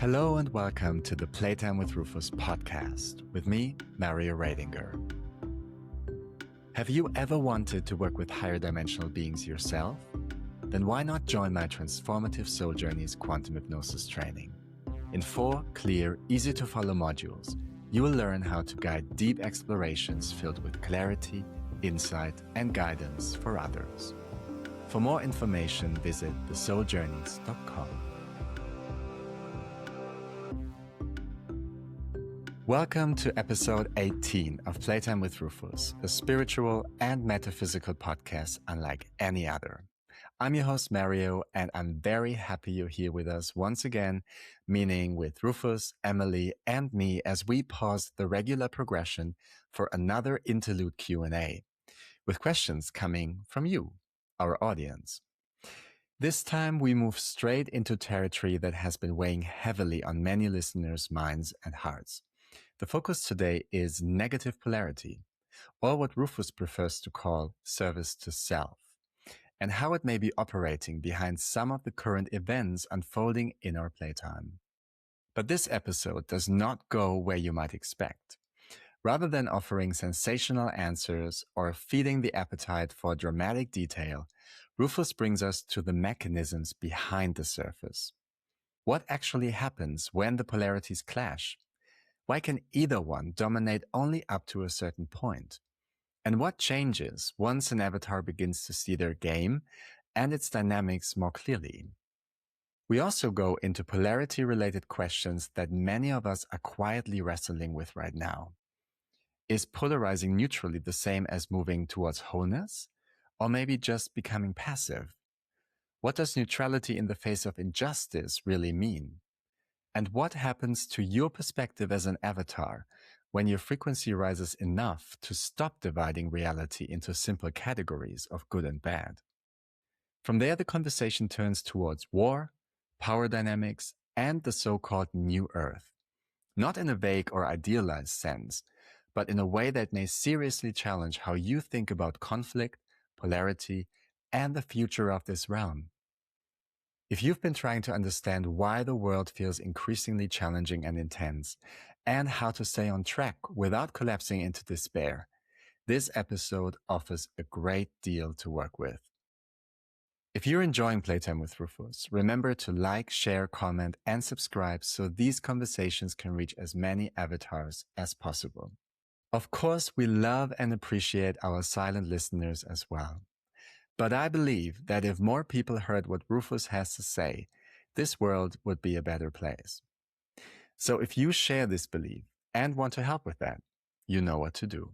Hello and welcome to the Playtime with Rufus podcast with me, Mario Radinger. Have you ever wanted to work with higher dimensional beings yourself? Then why not join my transformative Soul Journeys quantum hypnosis training? In 4 clear, easy-to-follow modules, you will learn how to guide deep explorations filled with clarity, insight, and guidance for others. For more information, visit thesouljourneys.com. Welcome to episode 18 of Playtime with Rufus, a spiritual and metaphysical podcast unlike any other. I'm your host, Mario, and I'm very happy you're here with us once again, meaning with Rufus, Emily, and me as we pause the regular progression for another interlude Q&A, with questions coming from you, our audience. This time we move straight into territory that has been weighing heavily on many listeners' minds and hearts. The focus today is negative polarity, or what Rufus prefers to call service to self, and how it may be operating behind some of the current events unfolding in our playtime. But this episode does not go where you might expect. Rather than offering sensational answers or feeding the appetite for dramatic detail, Rufus brings us to the mechanisms behind the surface. What actually happens when the polarities clash? Why can either one dominate only up to a certain point? And what changes once an avatar begins to see their game and its dynamics more clearly? We also go into polarity-related questions that many of us are quietly wrestling with right now. Is polarizing neutrally the same as moving towards wholeness, or maybe just becoming passive? What does neutrality in the face of injustice really mean? And what happens to your perspective as an avatar when your frequency rises enough to stop dividing reality into simple categories of good and bad? From there, the conversation turns towards war, power dynamics, and the so-called New Earth. Not in a vague or idealized sense, but in a way that may seriously challenge how you think about conflict, polarity, and the future of this realm. If you've been trying to understand why the world feels increasingly challenging and intense, and how to stay on track without collapsing into despair, this episode offers a great deal to work with. If you're enjoying Playtime with Rufus, remember to like, share, comment, and subscribe so these conversations can reach as many avatars as possible. Of course, we love and appreciate our silent listeners as well. But I believe that if more people heard what Rufus has to say, this world would be a better place. So if you share this belief and want to help with that, you know what to do.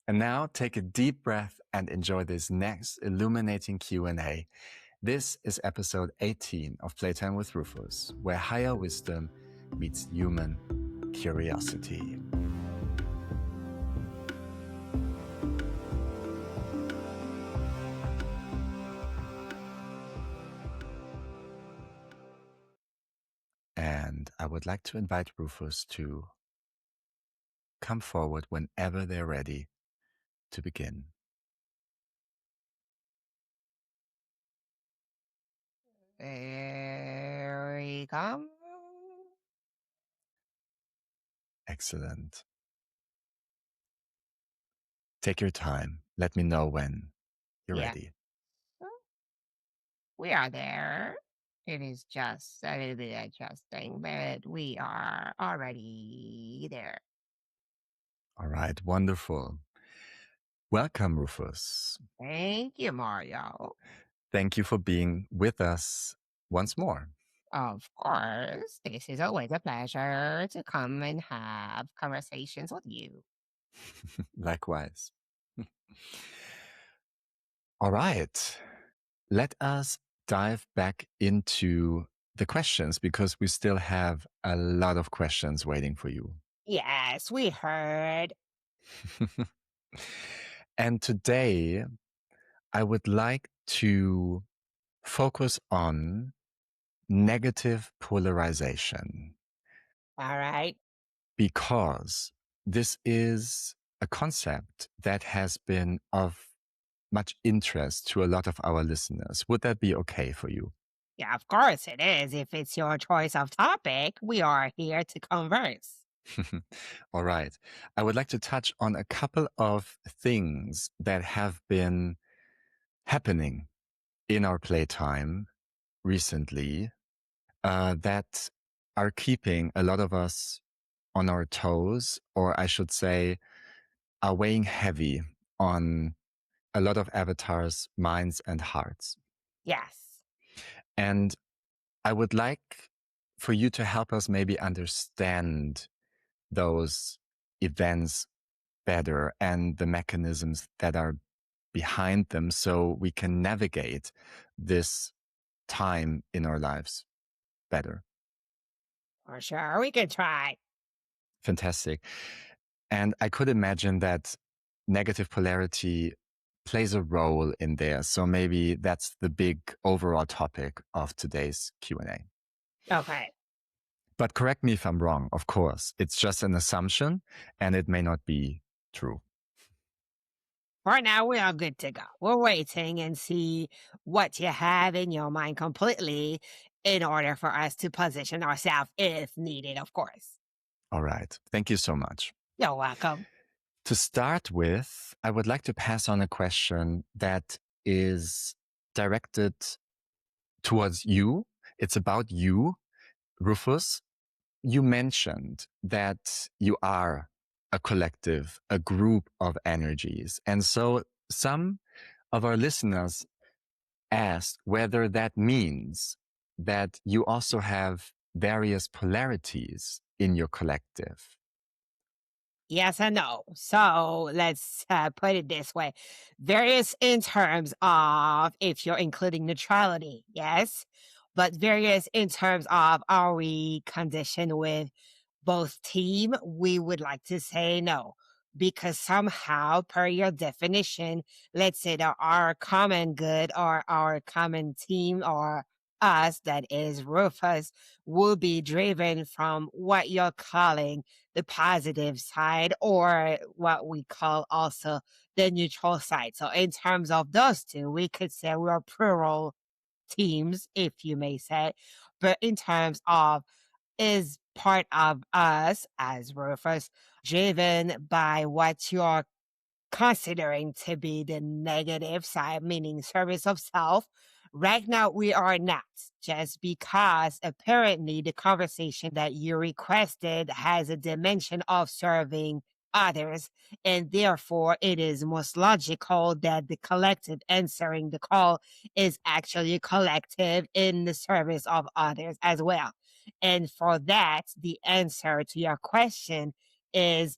And now take a deep breath and enjoy this next illuminating Q&A. This is episode 18 of Playtime with Rufus, where higher wisdom meets human curiosity. And I would like to invite Rufus to come forward whenever they're ready to begin. There we come. Excellent. Take your time. Let me know when you're Yeah, ready. we are there. It is just a little bit adjusting, but we are already there. All right, wonderful. Welcome, Rufus. Thank you, Mario. Thank you for being with us once more. Of course, this is always a pleasure to come and have conversations with you. Likewise. All right, let us dive back into the questions because we still have a lot of questions waiting for you. Yes, we heard. And today, I would like to focus on negative polarization All right. because this is a concept that has been of much interest to a lot of our listeners. Would that be okay for you? Yeah, of course it is. If it's your choice of topic, we are here to converse. All right. I would like to touch on a couple of things that have been happening in our playtime recently that are keeping a lot of us on our toes, or I should say, are weighing heavy on a lot of avatars' minds and hearts. Yes. And I would like for you to help us maybe understand those events better and the mechanisms that are behind them so we can navigate this time in our lives better. For sure. We can try. Fantastic. And I could imagine that negative polarity plays a role in there. So maybe that's the big overall topic of today's Q&A. Okay. But correct me if I'm wrong, of course. It's just an assumption and it may not be true. For now, we are good to go. We're waiting and see what you have in your mind completely in order for us to position ourselves if needed, of course. All right. Thank you so much. You're welcome. To start with, I would like to pass on a question that is directed towards you. It's about you, Rufus. You mentioned that you are a collective, a group of energies. And so some of our listeners asked whether that means that you also have various polarities in your collective. Yes and no. So let's put it this way. Various in terms of if you're including neutrality, yes, but various in terms of are we conditioned with both team, we would like to say no. Because somehow, per your definition, let's say that our common good or our common team or us, that is Rufus, will be driven from what you're calling the positive side or what we call also the neutral side. So, in terms of those two, we could say we're plural teams, if you may say. But in terms of is part of us as Rufus driven by what you're considering to be the negative side, meaning service of self. Right now, we are not, just because apparently the conversation that you requested has a dimension of serving others, and therefore it is most logical that the collective answering the call is actually collective in the service of others as well. And for that, the answer to your question is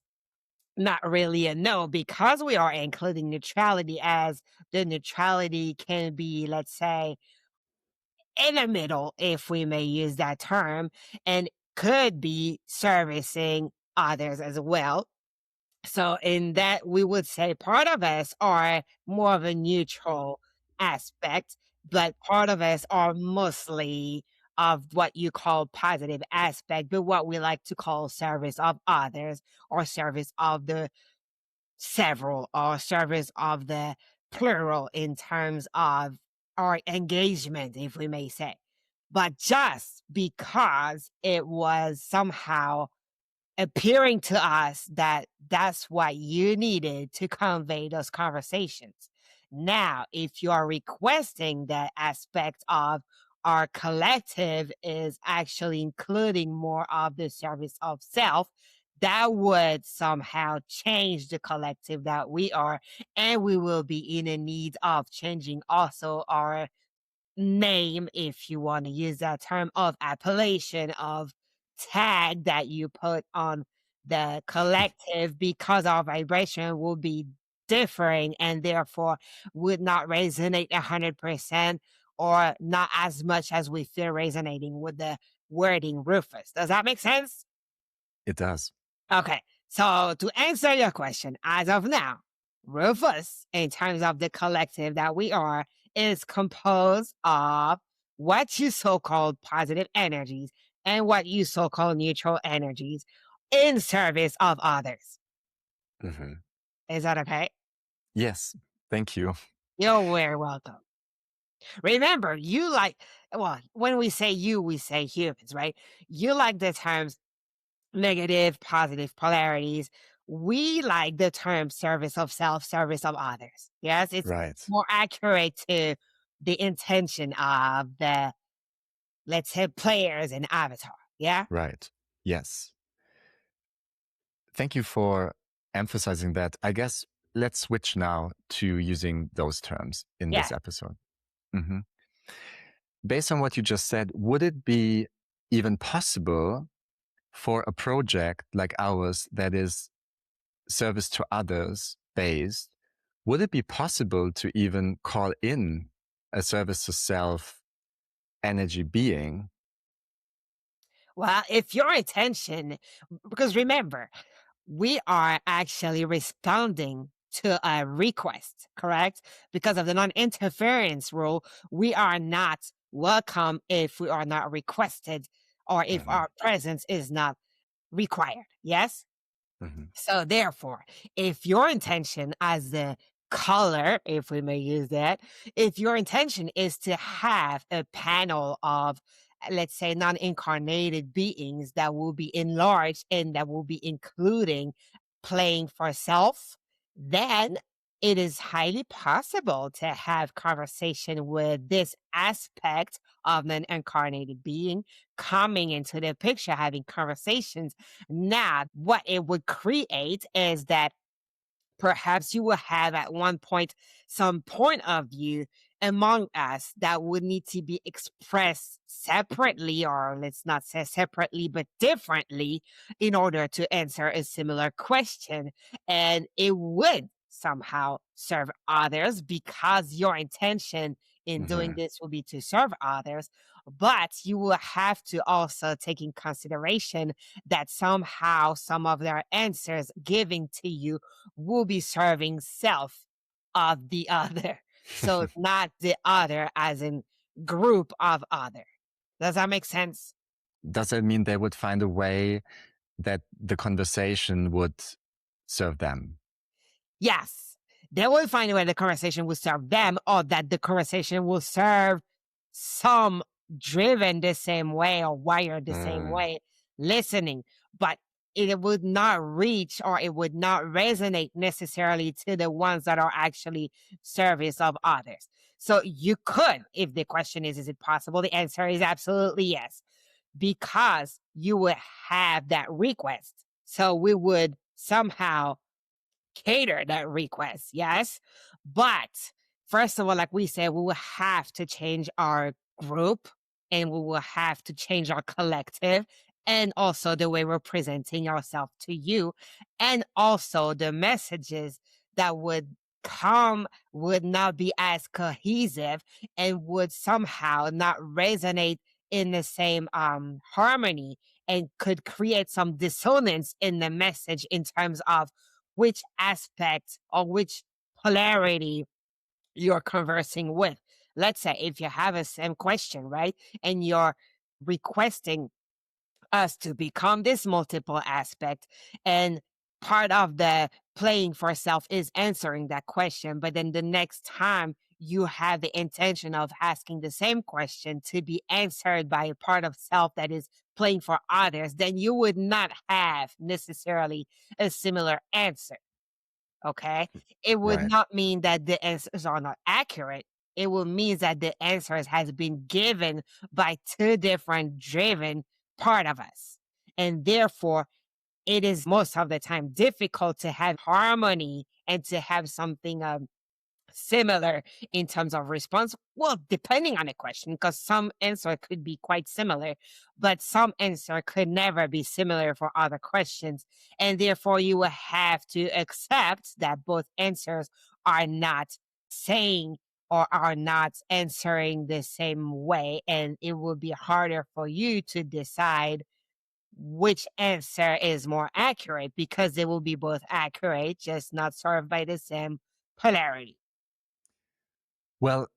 not really a no, because we are including neutrality, as the neutrality can be, let's say, in the middle, if we may use that term, and could be servicing others as well. So, in that, we would say part of us are more of a neutral aspect, but part of us are mostly of what you call positive aspect, but what we like to call service of others or service of the several or service of the plural in terms of our engagement, if we may say. But just because it was somehow appearing to us that that's what you needed to convey those conversations. Now, if you are requesting that aspect of our collective is actually including more of the service of self, that would somehow change the collective that we are, and we will be in a need of changing also our name, if you want to use that term, of appellation, of tag that you put on the collective, because our vibration will be differing and therefore would not resonate 100% or not as much as we feel resonating with the wording Rufus. Does that make sense? It does. Okay, so to answer your question, as of now, Rufus, in terms of the collective that we are, is composed of what you so called positive energies and what you so called neutral energies in service of others. Mm-hmm. Is that okay? Yes. Thank you. You're very welcome. Remember, you like, well, when we say you, we say humans, right? You like the terms negative, positive polarities. We like the term service of self, service of others. Yes, it's Right. more accurate to the intention of the, let's say, players and avatar. Yeah. Right. Yes. Thank you for emphasizing that. I guess let's switch now to using those terms in Yeah. this episode. Mhm. Based on what you just said, would it be even possible for a project like ours that is service to others based, would it be possible to even call in a service to self energy being? Well, if your intention, because remember, we are actually responding to a request, correct? Because of the non interference rule, we are not welcome if we are not requested or if Mhm. our presence is not required. Yes? Mhm. So therefore, if your intention as the caller, if we may use that, if your intention is to have a panel of, let's say, non-incarnated beings that will be enlarged and that will be including playing for self, then it is highly possible to have conversation with this aspect of an incarnated being coming into the picture, having conversations. Now, what it would create is that perhaps you will have at one point some point of view among us that would need to be expressed separately, or let's not say separately, but differently in order to answer a similar question. And it would somehow serve others because your intention in doing Mhm. this will be to serve others. But you will have to also take in consideration that somehow some of their answers giving to you will be serving self of the other. So not the other as in group of other. Does that make sense? Does that mean they would find a way that the conversation would serve them? Yes. They will find a way the conversation will serve them or that the conversation will serve some driven the same way or wired the same Mm. way listening. But it would not reach or it would not resonate necessarily to the ones that are actually service of others. So you could, if the question is it possible? The answer is absolutely yes, because you would have that request. So we would somehow cater that request, yes. But first of all, like we said, we will have to change our group and we will have to change our collective and also the way we're presenting ourselves to you. And also the messages that would come would not be as cohesive and would somehow not resonate in the same harmony and could create some dissonance in the message in terms of which aspect or which polarity you're conversing with. Let's say if you have a same question, right? And you're requesting us to become this multiple aspect. And part of the playing for self is answering that question. But then the next time you have the intention of asking the same question to be answered by a part of self that is playing for others, then you would not have necessarily a similar answer. Okay. It would Right. not mean that the answers are not accurate. It will mean that the answers has been given by two different driven part of us. And therefore, it is most of the time difficult to have harmony and to have something similar in terms of response? Well, depending on the question, because some answer could be quite similar, but some answer could never be similar for other questions. And therefore, you will have to accept that both answers are not saying or are not answering the same way. And it will be harder for you to decide which answer is more accurate because they will be both accurate, just not served by the same polarity. Well,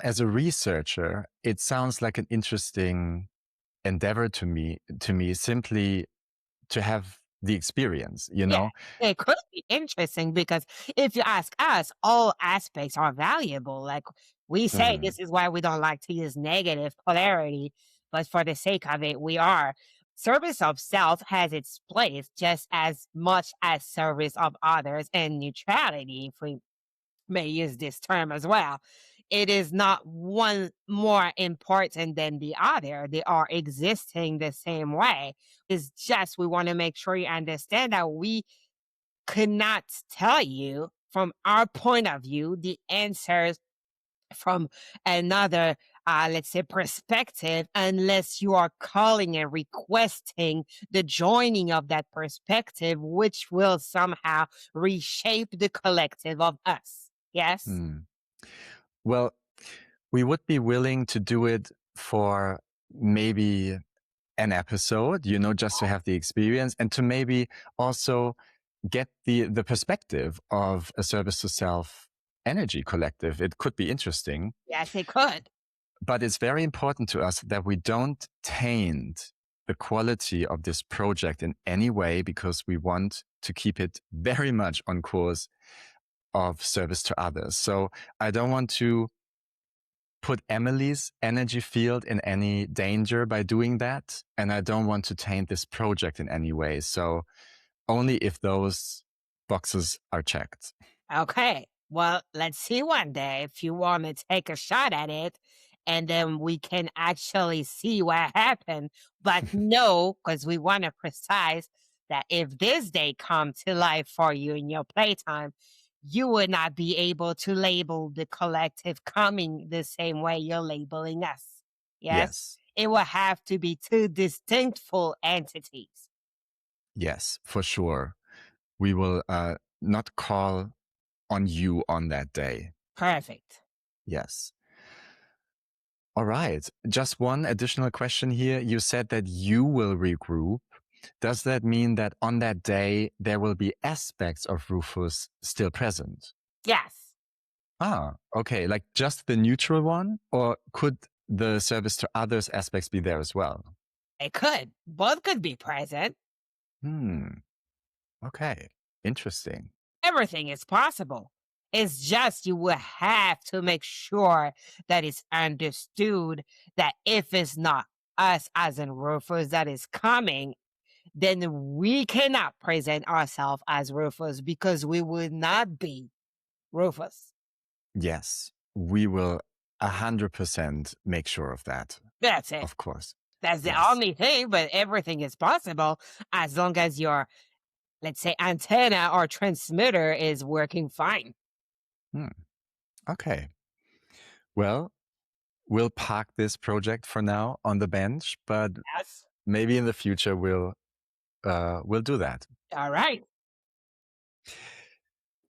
as a researcher, it sounds like an interesting endeavor to me simply to have the experience, you Yeah, know? it could be interesting because if you ask us, all aspects are valuable. Like we say, Hmm. this is why we don't like to use negative polarity, but for the sake of it, we are. Service of self has its place just as much as service of others, and neutrality, if we may use this term as well. It is not one more important than the other. They are existing the same way. It's just we want to make sure you understand that we could not tell you from our point of view the answers from another let's say perspective unless you are calling and requesting the joining of that perspective, which will somehow reshape the collective of us. Yes. Hmm. Well, we would be willing to do it for maybe an episode, just to have the experience and to maybe also get the perspective of a service to self energy collective. It could be interesting, Yes, it could. but it's very important to us that we don't taint the quality of this project in any way, because we want to keep it very much on course of service to others. So I don't want to put Emily's energy field in any danger by doing that. And I don't want to taint this project in any way. So only if those boxes are checked. Okay. Well, let's see one day if you want to take a shot at it and then we can actually see what happened. But no, because we want to precise that if this day come to life for you in your playtime, you would not be able to label the collective coming the same way you're labeling us. Yes? Yes. It will have to be two distinctful entities. Yes, for sure. We will not call on you on that day. Perfect. Yes. All right. Just one additional question here. You said that you will regroup. Does that mean that on that day, there will be aspects of Rufus still present? Yes. Ah, okay. Like just the neutral one? Or could the service to others aspects be there as well? It could. Both could be present. Okay. Interesting. Everything is possible. It's just you will have to make sure that it's understood that if it's not us as in Rufus that is coming, then we cannot present ourselves as Rufus because we would not be Rufus. Yes, we will 100% make sure of that. That's it. Of course. That's the Yes. only thing, but everything is possible as long as your, let's say, antenna or transmitter is working fine. Okay. Well, we'll park this project for now on the bench, but Yes. maybe in the future we'll do that. All right.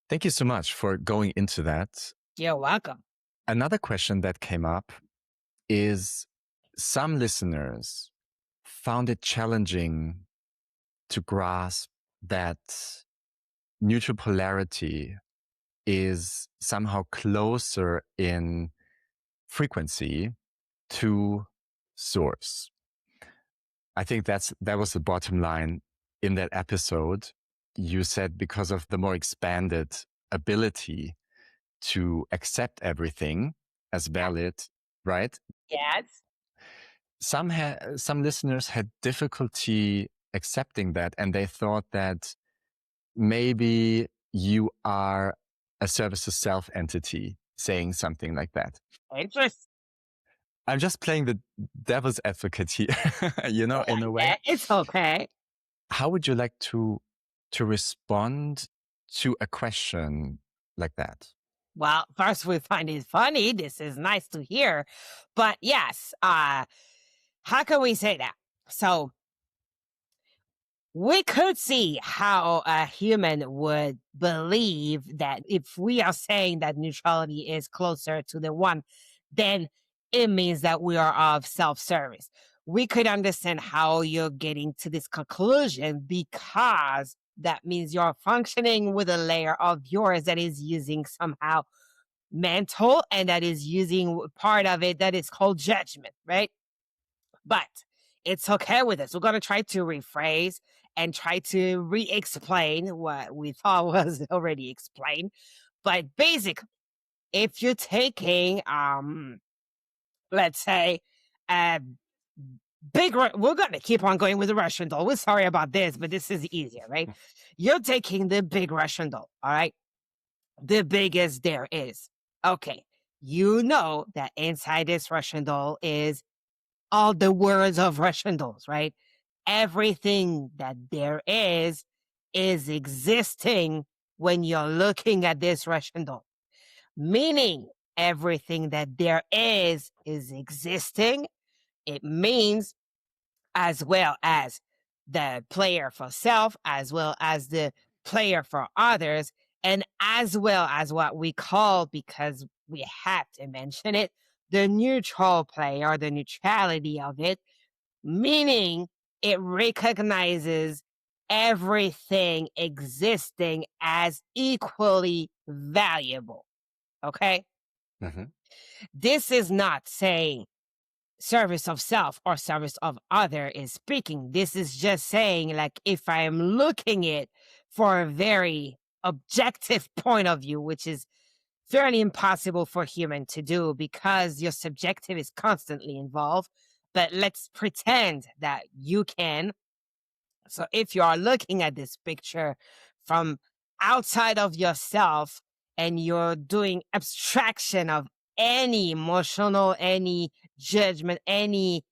Thank you so much for going into that. You're welcome. Another question that came up is some listeners found it challenging to grasp that neutral polarity is somehow closer in frequency to source. I think that was the bottom line in that episode. You said because of the more expanded ability to accept everything as valid, right? Yes. Some listeners had difficulty accepting that, and they thought that maybe you are a service to self entity saying something like that. Interesting. I'm just playing the devil's advocate here, in a way. It's okay. How would you like to respond to a question like that? Well, first we find it funny. This is nice to hear. But yes, how can we say that? So we could see how a human would believe that if we are saying that neutrality is closer to the one, then it means that we are of self-service. We could understand how you're getting to this conclusion because that means you're functioning with a layer of yours that is using somehow mental and that is using part of it that is called judgment, right? But it's okay with this. We're going to try to rephrase and try to re-explain what we thought was already explained. But basically, if you're taking, let's say, a we're going to keep on going with the Russian doll. We're sorry about this, but this is easier, right? You're taking the big Russian doll, all right? The biggest there is. Okay. You know that inside this Russian doll is all the words of Russian dolls, right? Everything that there is existing when you're looking at this Russian doll. Meaning everything that there is existing. It means as well as the player for self, as well as the player for others, and as well as what we call, because we have to mention it, the neutral player, the neutrality of it, meaning it recognizes everything existing as equally valuable. Okay? Mm-hmm. This is not saying service of self or service of other is speaking. This is just saying, like, if I am looking it for a very objective point of view, which is fairly impossible for human to do because your subjective is constantly involved. But let's pretend that you can. So if you are looking at this picture from outside of yourself and you're doing abstraction of any emotional, any judgment, any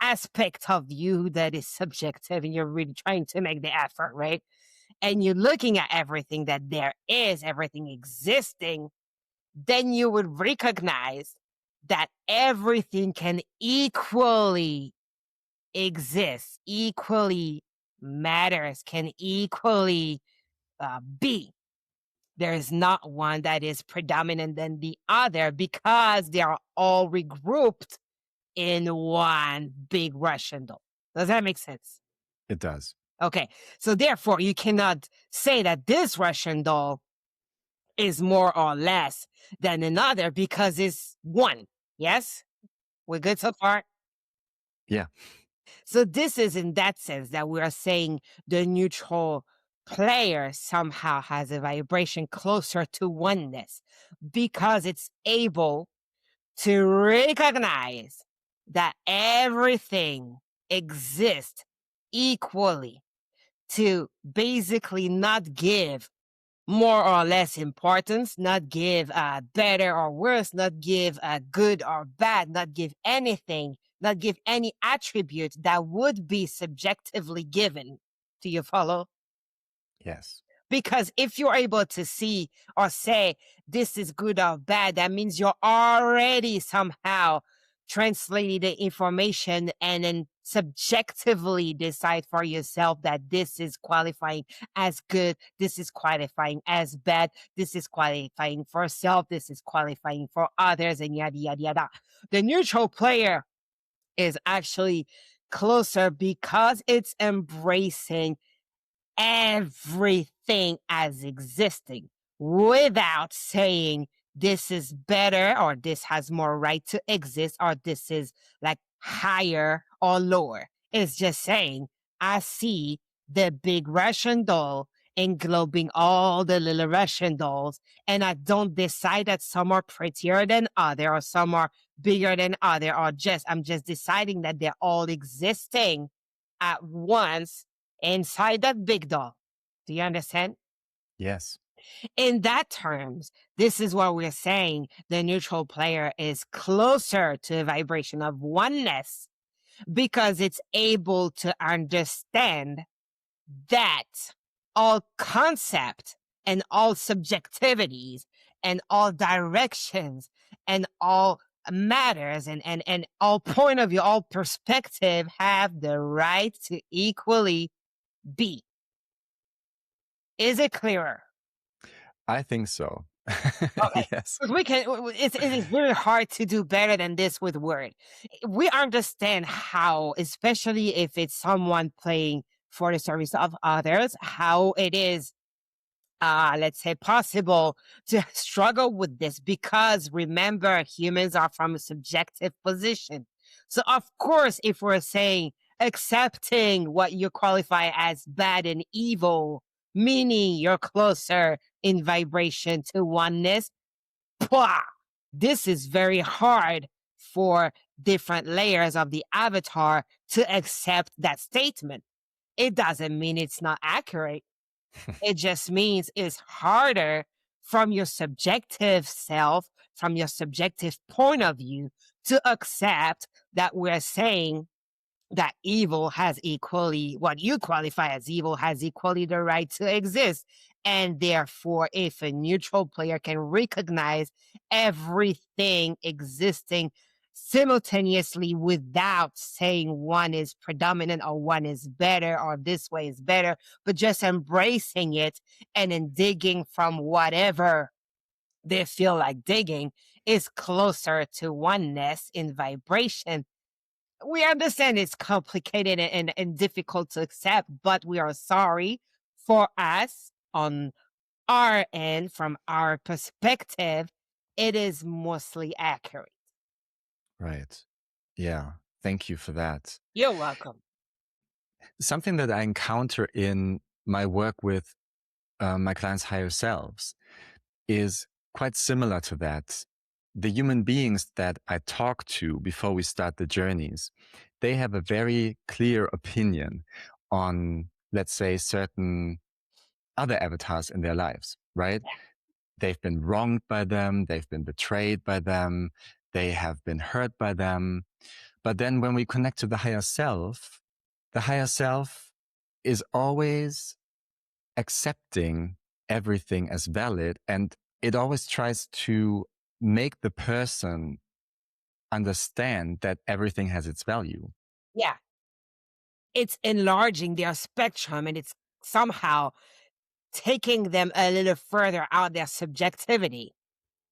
aspect of you that is subjective, and you're really trying to make the effort, right? And you're looking at everything that there is, everything existing, then you would recognize that everything can equally exist, equally matters, can equally be. There is not one that is predominant than the other because they are all regrouped in one big Russian doll. Does that make sense? It does. Okay. So therefore, you cannot say that this Russian doll is more or less than another because it's one. Yes? We're good so far? Yeah. So this is in that sense that we are saying the neutral player somehow has a vibration closer to oneness because it's able to recognize that everything exists equally, to basically not give more or less importance, not give better or worse, not give good or bad, not give anything, not give any attribute that would be subjectively given. Do you follow? Yes. Because if you're able to see or say this is good or bad, that means you're already somehow translating the information and then subjectively decide for yourself that this is qualifying as good, this is qualifying as bad, this is qualifying for self, this is qualifying for others, and yada, yada, yada. The neutral player is actually closer because it's embracing everything as existing without saying this is better or this has more right to exist or this is like higher or lower. It's just saying, I see the big Russian doll englobing all the little Russian dolls, and I don't decide that some are prettier than other or some are bigger than other, or I'm just deciding that they're all existing at once inside that big doll. Do you understand? Yes. In that terms, this is what we're saying. The neutral player is closer to a vibration of oneness because it's able to understand that all concept and all subjectivities and all directions and all matters and all point of view, all perspective have the right to equally be. Is it clearer? I think so. Okay. Yes. We can. It's really hard to do better than this with word. We understand how, especially if it's someone playing for the service of others, how it is, let's say, possible to struggle with this because remember, humans are from a subjective position. So of course, if we're saying accepting what you qualify as bad and evil, meaning you're closer in vibration to oneness. Pwah! This is very hard for different layers of the avatar to accept that statement. It doesn't mean it's not accurate. It just means it's harder from your subjective self, from your subjective point of view, to accept that we're saying that evil has equally, what you qualify as evil has equally the right to exist. And therefore, if a neutral player can recognize everything existing simultaneously without saying one is predominant or one is better or this way is better, but just embracing it and then digging from whatever they feel like digging is closer to oneness in vibration. We understand it's complicated and difficult to accept, but we are sorry for us on our end, from our perspective, it is mostly accurate. Right. Yeah. Thank you for that. You're welcome. Something that I encounter in my work with my clients' higher selves is quite similar to that. The human beings that I talk to before we start the journeys, they have a very clear opinion on, let's say, certain other avatars in their lives, right? Yeah. They've been wronged by them, they've been betrayed by them, they have been hurt by them. But then when we connect to the higher self is always accepting everything as valid, and it always tries to make the person understand that everything has its value. Yeah. It's enlarging their spectrum and it's somehow taking them a little further out their subjectivity.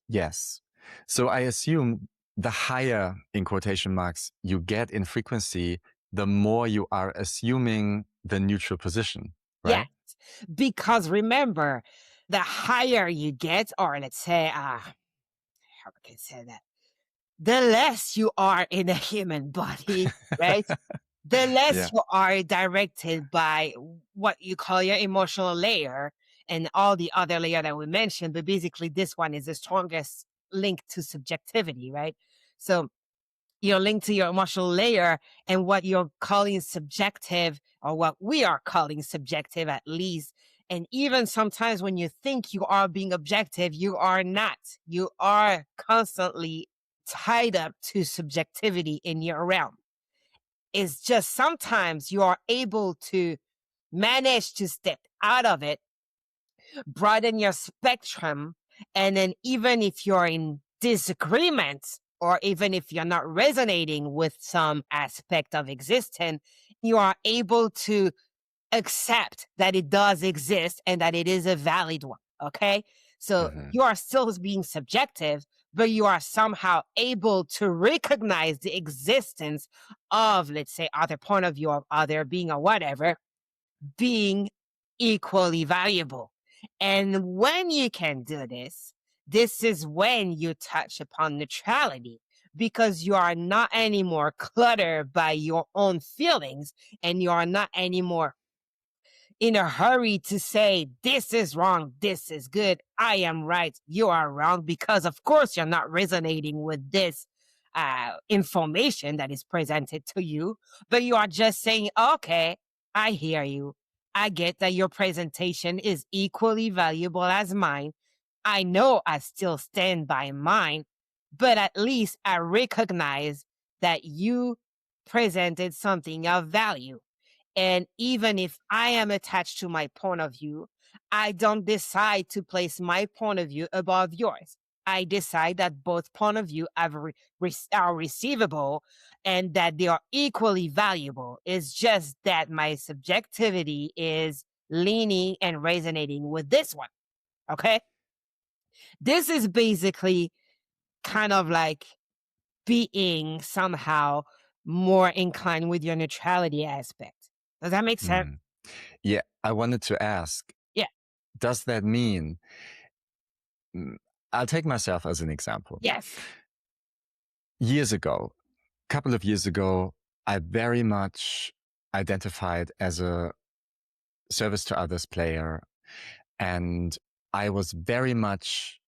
Yes. So I assume the higher, in quotation marks, you get in frequency, the more you are assuming the neutral position, right? Yes. Because remember, the higher you get, or let's say, how can I say that? The less you are in a human body, right? The less Yeah. you are directed by what you call your emotional layer and all the other layer that we mentioned. But basically, this one is the strongest link to subjectivity, right? So you're linked to your emotional layer, and what you're calling subjective, or what we are calling subjective at least. And even sometimes when you think you are being objective, you are not. You are constantly tied up to subjectivity in your realm. It's just sometimes you are able to manage to step out of it, broaden your spectrum, and then even if you're in disagreement, or even if you're not resonating with some aspect of existence, you are able to accept that it does exist and that it is a valid one. Okay. So you are still being subjective, but you are somehow able to recognize the existence of, let's say, other point of view, of other being or whatever, being equally valuable. And when you can do this, this is when you touch upon neutrality, because you are not anymore cluttered by your own feelings, and you are not anymore in a hurry to say, this is wrong, this is good, I am right, you are wrong, because of course you're not resonating with this information that is presented to you, but you are just saying, okay, I hear you. I get that your presentation is equally valuable as mine. I know I still stand by mine, but at least I recognize that you presented something of value. And even if I am attached to my point of view, I don't decide to place my point of view above yours. I decide that both point of view are receivable and that they are equally valuable. It's just that my subjectivity is leaning and resonating with this one. Okay? This is basically kind of like being somehow more inclined with your neutrality aspect. Does that make sense? Yeah, I wanted to ask, Yeah. does that mean, I'll take myself as an example. Yes. Years ago, a couple of years ago, I very much identified as a service to others player, and I was very much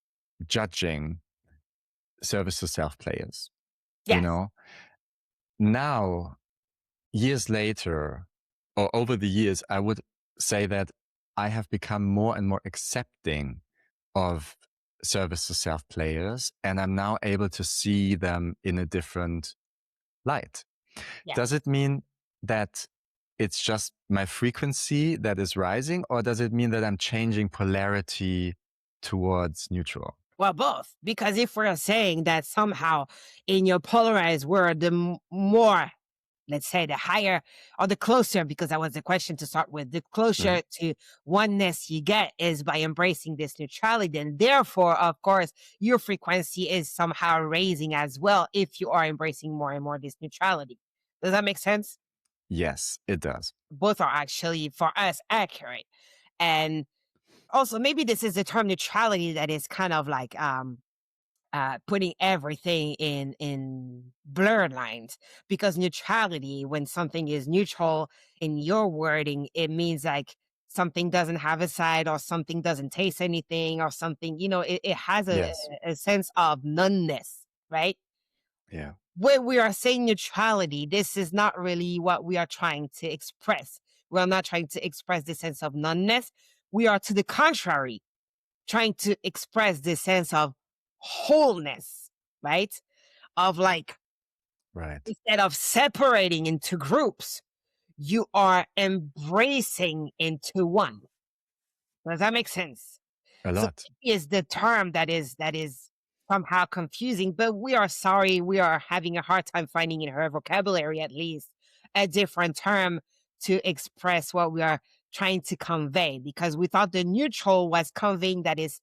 judging service to self players. Yes. You know, now, years later, or over the years, I would say that I have become more and more accepting of service to self players, and I'm now able to see them in a different light. Yes. Does it mean that it's just my frequency that is rising, or does it mean that I'm changing polarity towards neutral? Well, both. Because if we're saying that somehow in your polarized world, the more, let's say, the higher or the closer, because that was the question to start with, the closer to oneness you get is by embracing this neutrality. And therefore, of course, your frequency is somehow raising as well if you are embracing more and more this neutrality. Does that make sense? Yes, it does. Both are actually, for us, accurate. And also, maybe this is the term neutrality that is kind of like putting everything in blurred lines, because neutrality, when something is neutral in your wording, it means like something doesn't have a side, or something doesn't taste anything, or something, it has Yes. a sense of noneness, right? Yeah. When we are saying neutrality, this is not really what we are trying to express. We are not trying to express the sense of noneness. We are, to the contrary, trying to express this sense of wholeness, right? Of like, Right. instead of separating into groups, you are embracing into one. Does that make sense? A So lot. is the term that is somehow confusing, but we are sorry, we are having a hard time finding in her vocabulary, at least, a different term to express what we are trying to convey, because we thought the neutral was conveying that is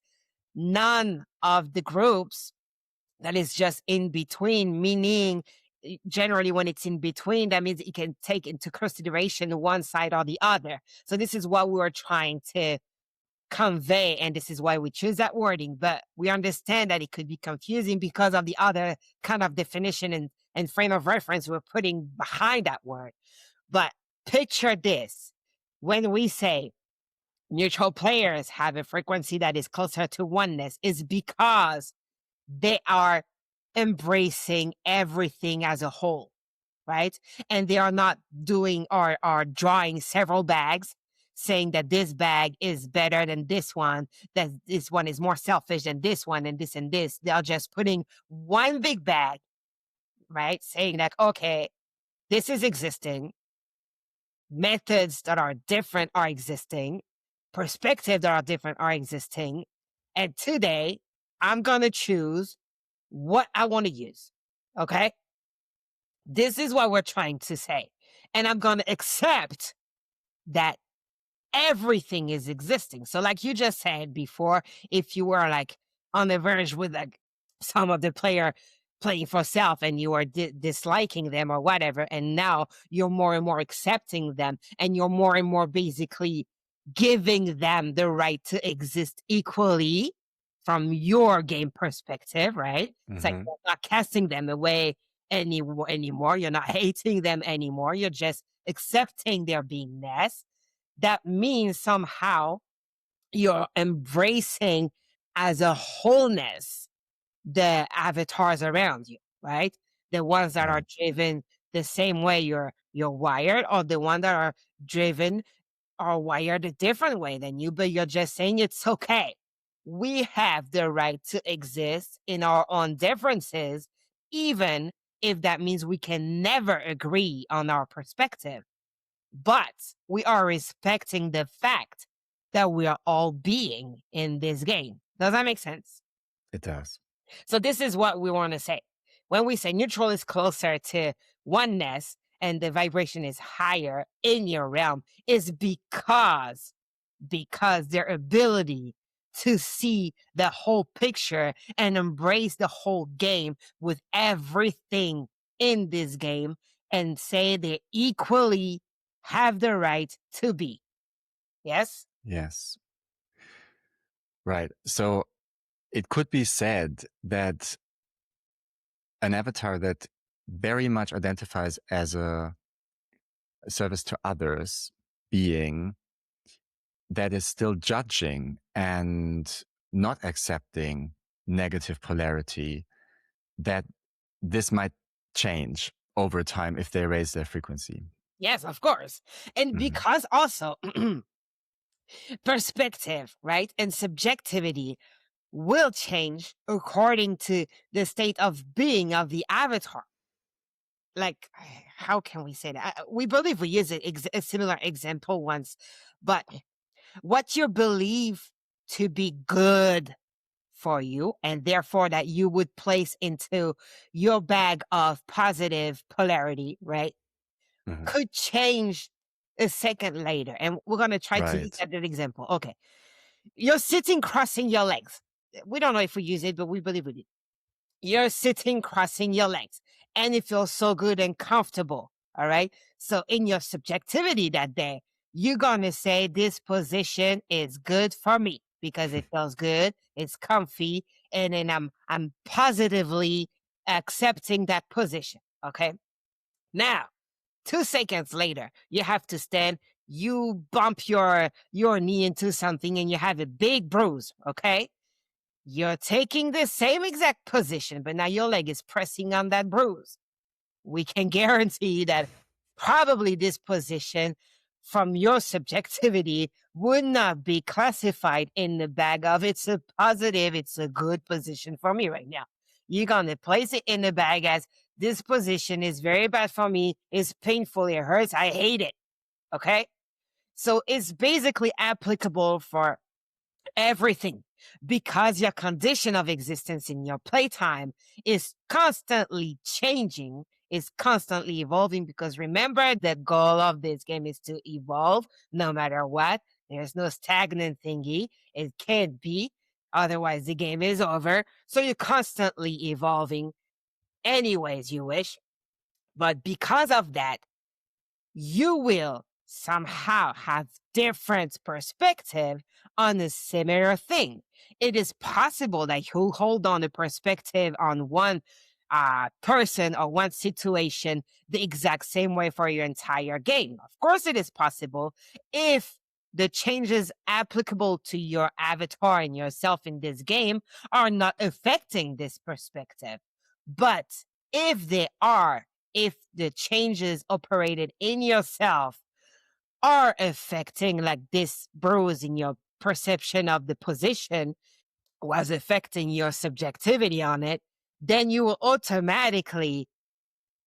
none of the groups, that is just in between, meaning generally when it's in between, that means it can take into consideration one side or the other. So this is what we were trying to convey, and this is why we choose that wording. But we understand that it could be confusing because of the other kind of definition and frame of reference we're putting behind that word. But picture this: when we say neutral players have a frequency that is closer to oneness, is because they are embracing everything as a whole, right? And they are not doing or are drawing several bags, saying that this bag is better than this one, that this one is more selfish than this one, and this and this. They are just putting one big bag, right? Saying that, okay, this is existing. Methods that are different are existing. Perspectives that are different are existing. And today, I'm going to choose what I want to use. Okay? This is what we're trying to say. And I'm going to accept that everything is existing. So, like you just said before, if you were like on the verge with like some of the player playing for self and you are disliking them or whatever, and now you're more and more accepting them, and you're more and more basically giving them the right to exist equally from your game perspective, right? It's like you're not casting them away anymore. You're not hating them anymore. You're just accepting their beingness. That means somehow you're embracing as a wholeness the avatars around you, right? The ones that are Right. driven the same way you're wired, or the ones that are driven or wired a different way than you, but you're just saying it's okay. We have the right to exist in our own differences, even if that means we can never agree on our perspective. But we are respecting the fact that we are all being in this game. Does that make sense? It does. So this is what we want to say. When we say neutral is closer to oneness and the vibration is higher in your realm, is because their ability to see the whole picture and embrace the whole game with everything in this game, and say they equally have the right to be. Yes? Yes. Right. So it could be said that an avatar that very much identifies as a service to others being that is still judging and not accepting negative polarity, that this might change over time if they raise their frequency. Yes, of course. And because also perspective, right, and subjectivity will change according to the state of being of the avatar. Like, how can we say that? We believe we use a similar example once, but what you believe to be good for you, and therefore that you would place into your bag of positive polarity, right, could change a second later. And we're going to try to look at that example. Okay. You're sitting crossing your legs. We don't know if we use it, but we believe we do. You're sitting crossing your legs and it feels so good and comfortable. All right. So in your subjectivity that day, you're going to say this position is good for me because it feels good. It's comfy. And then I'm positively accepting that position. Okay. Now, 2 seconds later, you have to stand. You bump your knee into something and you have a big bruise. Okay. You're taking the same exact position, but now your leg is pressing on that bruise. We can guarantee that probably this position, from your subjectivity, would not be classified in the bag of it's a positive, it's a good position for me right now. You're going to place it in the bag as this position is very bad for me, it's painful, it hurts, I hate it. Okay? So it's basically applicable for everything because your condition of existence in your playtime is constantly changing, is constantly evolving, because remember, the goal of this game is to evolve no matter what. There's no stagnant thingy. It can't be. Otherwise, the game is over. So you're constantly evolving anyways you wish. But because of that, you will somehow have different perspective on a similar thing. It is possible that you hold on a perspective on one person or one situation the exact same way for your entire game. Of course, it is possible if the changes applicable to your avatar and yourself in this game are not affecting this perspective. But if they are, if the changes operated in yourself are affecting, like this bruise in your perception of the position was affecting your subjectivity on it, then you will automatically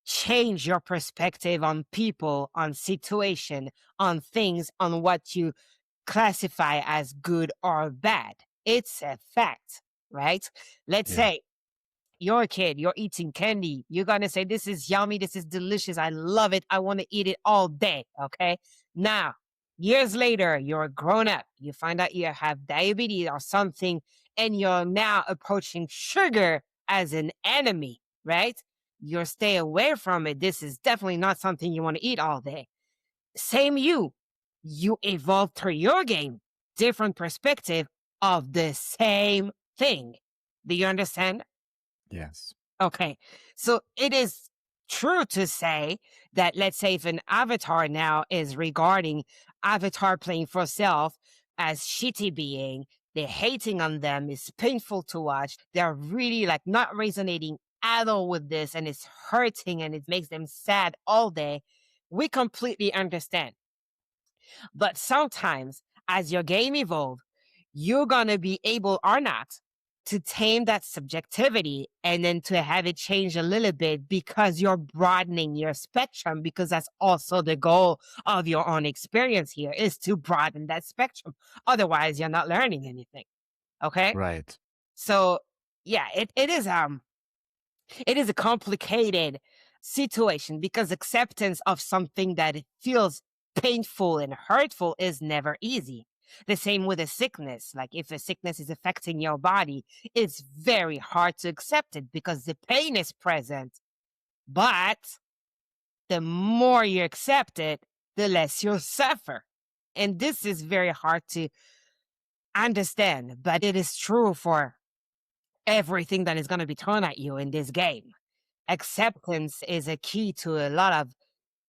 change your perspective on people, on situation, on things, on what you classify as good or bad. It's a fact, right? Let's say you're a kid, you're eating candy. You're going to say, this is yummy. This is delicious. I love it. I want to eat it all day. Okay. Now, years later, you're grown up. You find out you have diabetes or something, and you're now approaching sugar as an enemy, right? You stay away from it. This is definitely not something you want to eat all day. Same you. You evolved through your game, different perspective of the same thing. Do you understand? Yes. Okay. So it is true to say that, let's say, if an avatar now is regarding avatar playing for self as shitty being, they're hating on them, it's painful to watch, they're really like not resonating at all with this, and it's hurting and it makes them sad all day, we completely understand. But sometimes as your game evolves, you're going to be able or not to tame that subjectivity and then to have it change a little bit because you're broadening your spectrum, because that's also the goal of your own experience here, is to broaden that spectrum. Otherwise, you're not learning anything. Okay? Right. So yeah, it is a complicated situation because acceptance of something that it feels painful and hurtful is never easy. The same with a sickness. Like if a sickness is affecting your body, it's very hard to accept it because the pain is present. But the more you accept it, the less you'll suffer. And this is very hard to understand, but it is true for everything that is going to be thrown at you in this game. Acceptance is a key to a lot of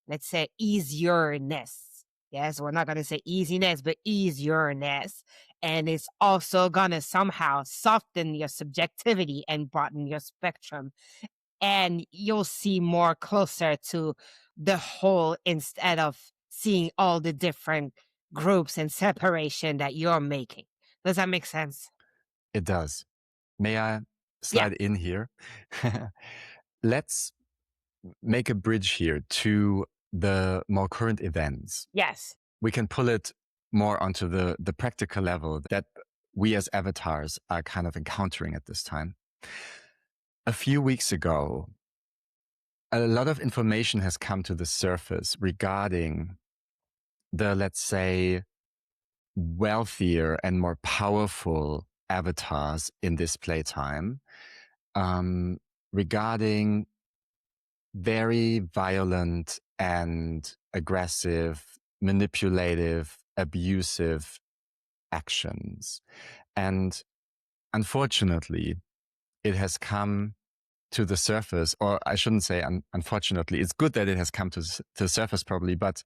let's say, easierness. Yes, we're not going to say easiness, but easierness. And it's also going to somehow soften your subjectivity and broaden your spectrum. And you'll see more closer to the whole instead of seeing all the different groups and separation that you're making. Does that make sense? It does. May I Yeah. slide in here? Let's make a bridge here to the more current events. Yes. We can pull it more onto the practical level that we as avatars are kind of encountering at this time. A few weeks ago, a lot of information has come to the surface regarding the, let's say, wealthier and more powerful avatars in this playtime, regarding very violent and aggressive, manipulative, abusive actions. And unfortunately, it has come to the surface, or I shouldn't say unfortunately, it's good that it has come to the surface probably, but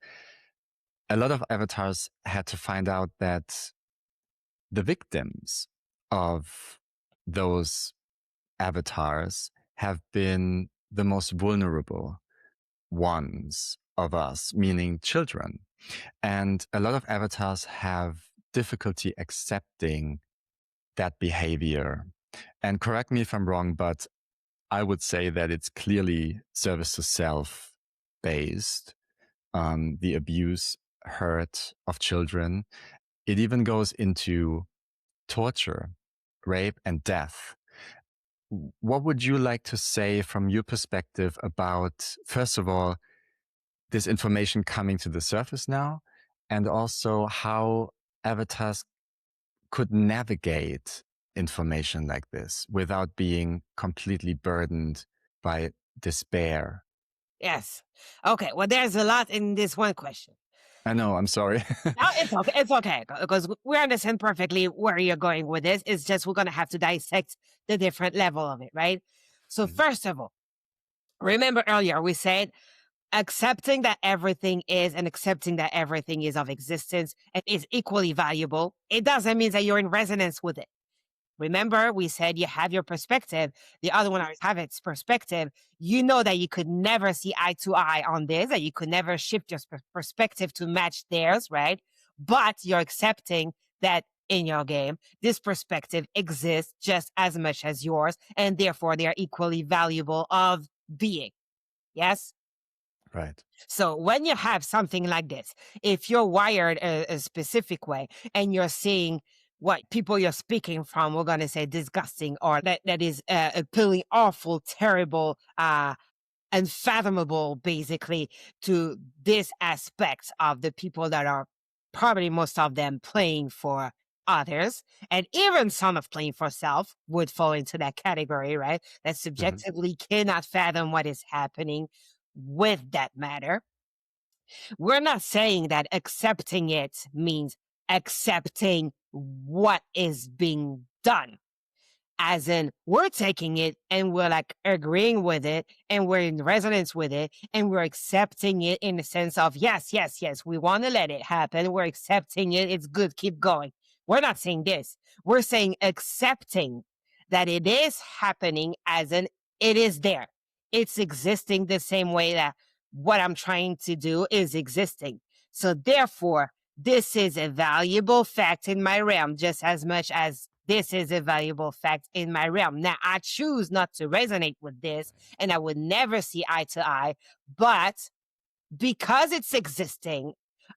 a lot of avatars had to find out that the victims of those avatars have been the most vulnerable ones of us, meaning children. And a lot of avatars have difficulty accepting that behavior. And correct me if I'm wrong, but I would say that it's clearly service to self based. The abuse, hurt of children. It even goes into torture, rape, and death. What would you like to say from your perspective about, first of all, this information coming to the surface now, and also how avatars could navigate information like this without being completely burdened by despair? Yes. Okay. Well, there's a lot in this one question. I know, I'm sorry. No, it's okay. It's okay because we understand perfectly where you're going with this. It's just we're going to have to dissect the different level of it, right? So, first of all, remember earlier we said accepting that everything is and accepting that everything is of existence and is equally valuable. It doesn't mean that you're in resonance with it. Remember, we said you have your perspective. The other one have its perspective. You know that you could never see eye to eye on this, that you could never shift your perspective to match theirs, right? But you're accepting that in your game, this perspective exists just as much as yours, and therefore they are equally valuable of being. Yes? Right. So when you have something like this, if you're wired a specific way and you're seeing what people you're speaking from, we're going to say disgusting or that is appealing, awful, terrible, unfathomable, basically, to this aspect of the people that are probably most of them playing for others, and even some of playing for self would fall into that category, right? That subjectively cannot fathom what is happening with that matter. We're not saying that accepting it means accepting what is being done. As in, we're taking it and we're like agreeing with it and we're in resonance with it and we're accepting it in the sense of, yes, yes, yes, we want to let it happen. We're accepting it. It's good. Keep going. We're not saying this. We're saying accepting that it is happening as in it is there. It's existing the same way that what I'm trying to do is existing. So therefore, this is a valuable fact in my realm just as much as this is a valuable fact in my realm. Now, I choose not to resonate with this, and I would never see eye to eye. But because it's existing,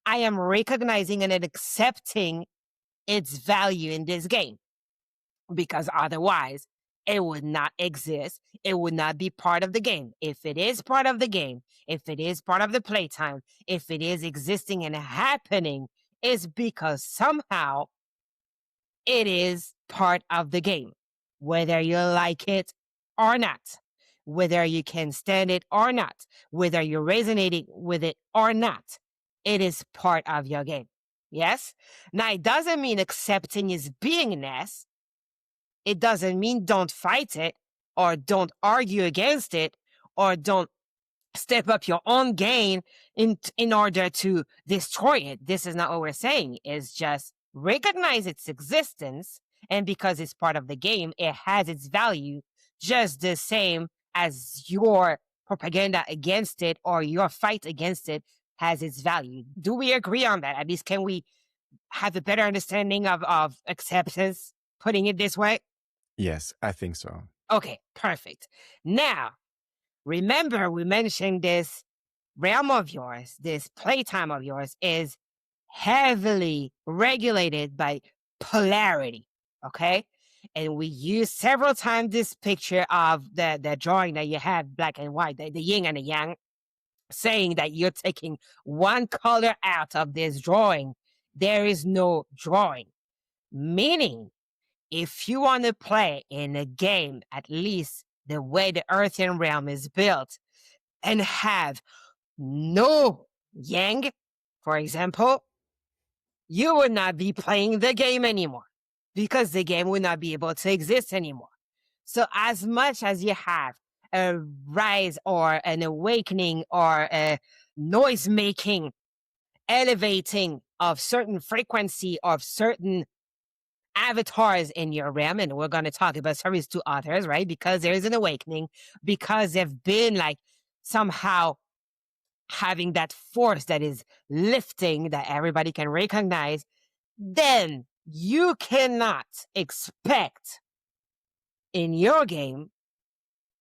I am recognizing and accepting its value in this game. Because otherwise, it would not exist. It would not be part of the game. If it is part of the game, if it is part of the playtime, if it is existing and happening, it's because somehow it is part of the game, whether you like it or not, whether you can stand it or not, whether you're resonating with it or not. It is part of your game. Yes? Now, it doesn't mean accepting its beingness. It doesn't mean don't fight it or don't argue against it or don't step up your own game in order to destroy it. This is not what we're saying. It's just recognize its existence, and because it's part of the game, it has its value, just the same as your propaganda against it or your fight against it has its value. Do we agree on that? At least can we have a better understanding of acceptance, putting it this way? Yes, I think so. Okay, perfect. Now, remember, we mentioned this realm of yours, this playtime of yours is heavily regulated by polarity. Okay. And we use several times this picture of the drawing that you have, black and white, the yin and the yang, saying that you're taking one color out of this drawing. There is no drawing. Meaning, if you want to play in a game, at least the way the Earthian realm is built, and have no yang, for example, you would not be playing the game anymore because the game would not be able to exist anymore. So as much as you have a rise or an awakening or a noise making, elevating of certain frequency of certain avatars in your realm, and we're going to talk about service to others, right? Because there is an awakening, because they've been like somehow having that force that is lifting that everybody can recognize, then you cannot expect in your game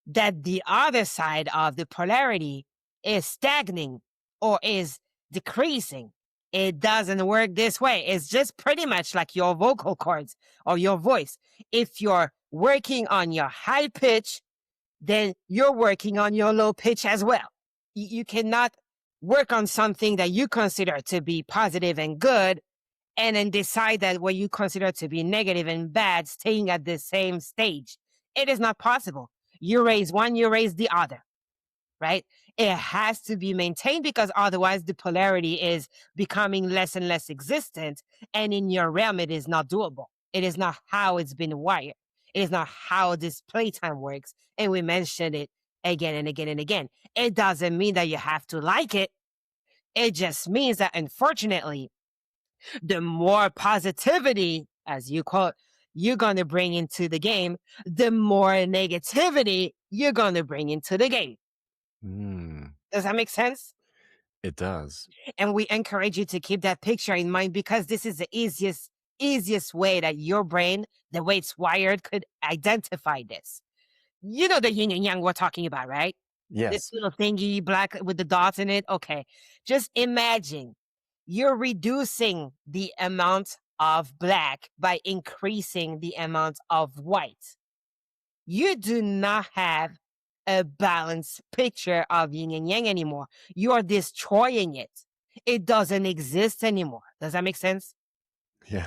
that the other side of the polarity is stagnating or is decreasing. It doesn't work this way. It's just pretty much like your vocal cords or your voice. If you're working on your high pitch, then you're working on your low pitch as well. You cannot work on something that you consider to be positive and good and then decide that what you consider to be negative and bad staying at the same stage. It is not possible. You raise one, you raise the other, right? It has to be maintained because otherwise the polarity is becoming less and less existent. And in your realm, it is not doable. It is not how it's been wired. It is not how this playtime works. And we mentioned it again and again and again. It doesn't mean that you have to like it. It just means that, unfortunately, the more positivity, as you call it, you're going to bring into the game, the more negativity you're going to bring into the game. Does that make sense? It does. And we encourage you to keep that picture in mind because this is the easiest way that your brain, the way it's wired, could identify this. You know the yin and yang we're talking about, right? Yes. This little thingy black with the dots in it. Okay. Just imagine you're reducing the amount of black by increasing the amount of white. You do not have a balanced picture of yin and yang anymore. You are destroying it. It doesn't exist anymore. Does that make sense? Yeah.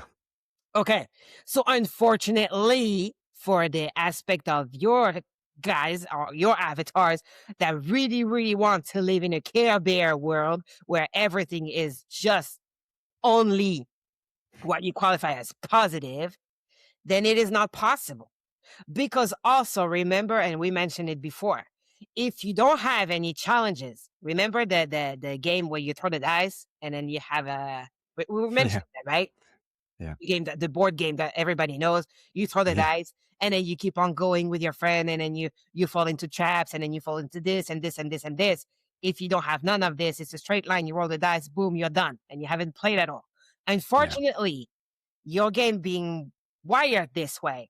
Okay. So unfortunately, for the aspect of your guys or your avatars that really, really want to live in a Care Bear world where everything is just only what you qualify as positive, then it is not possible. Because also remember, and we mentioned it before, if you don't have any challenges, remember the game where you throw the dice and then you have we mentioned that, right? Yeah. The board game that everybody knows. You throw the dice and then you keep on going with your friend and then you fall into traps and then you fall into this and this and this and this. If you don't have none of this, it's a straight line. You roll the dice, boom, you're done. And you haven't played at all. Unfortunately, your game being wired this way,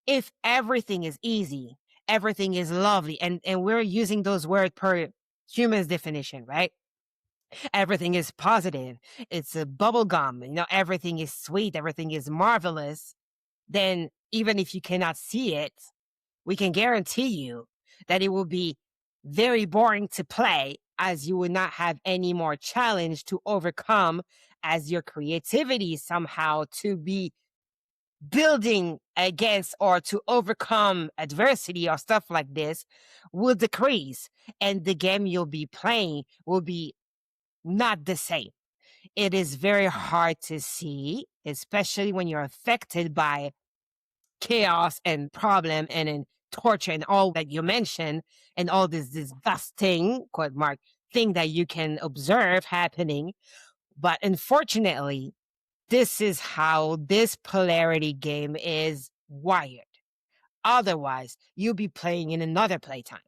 if everything is easy, everything is lovely, and we're using those words per human's definition, right? Everything is positive. It's a bubble gum. Everything is sweet. Everything is marvelous. Then even if you cannot see it, we can guarantee you that it will be very boring to play as you would not have any more challenge to overcome as your creativity somehow to be building against or to overcome adversity or stuff like this will decrease and the game you'll be playing will be not the same. It is very hard to see, especially when you're affected by chaos and problem and torture and all that you mentioned, and all this disgusting quote mark thing that you can observe happening. But unfortunately, this is how this polarity game is wired. Otherwise, you'll be playing in another playtime.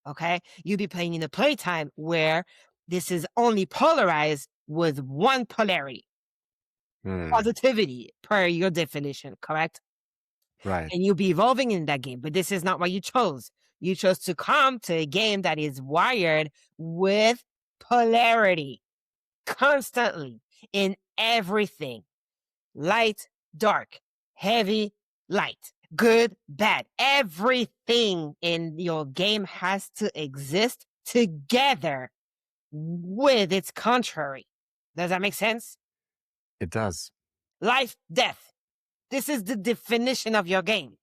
Okay? You'll be playing in a playtime where this is only polarized with one polarity, positivity, per your definition, correct? Right. And you'll be evolving in that game. But this is not what you chose. You chose to come to a game that is wired with polarity constantly in everything. Light, dark, heavy, light, good, bad. Everything in your game has to exist together with its contrary. Does that make sense? It does. Life, death. This is the definition of your game.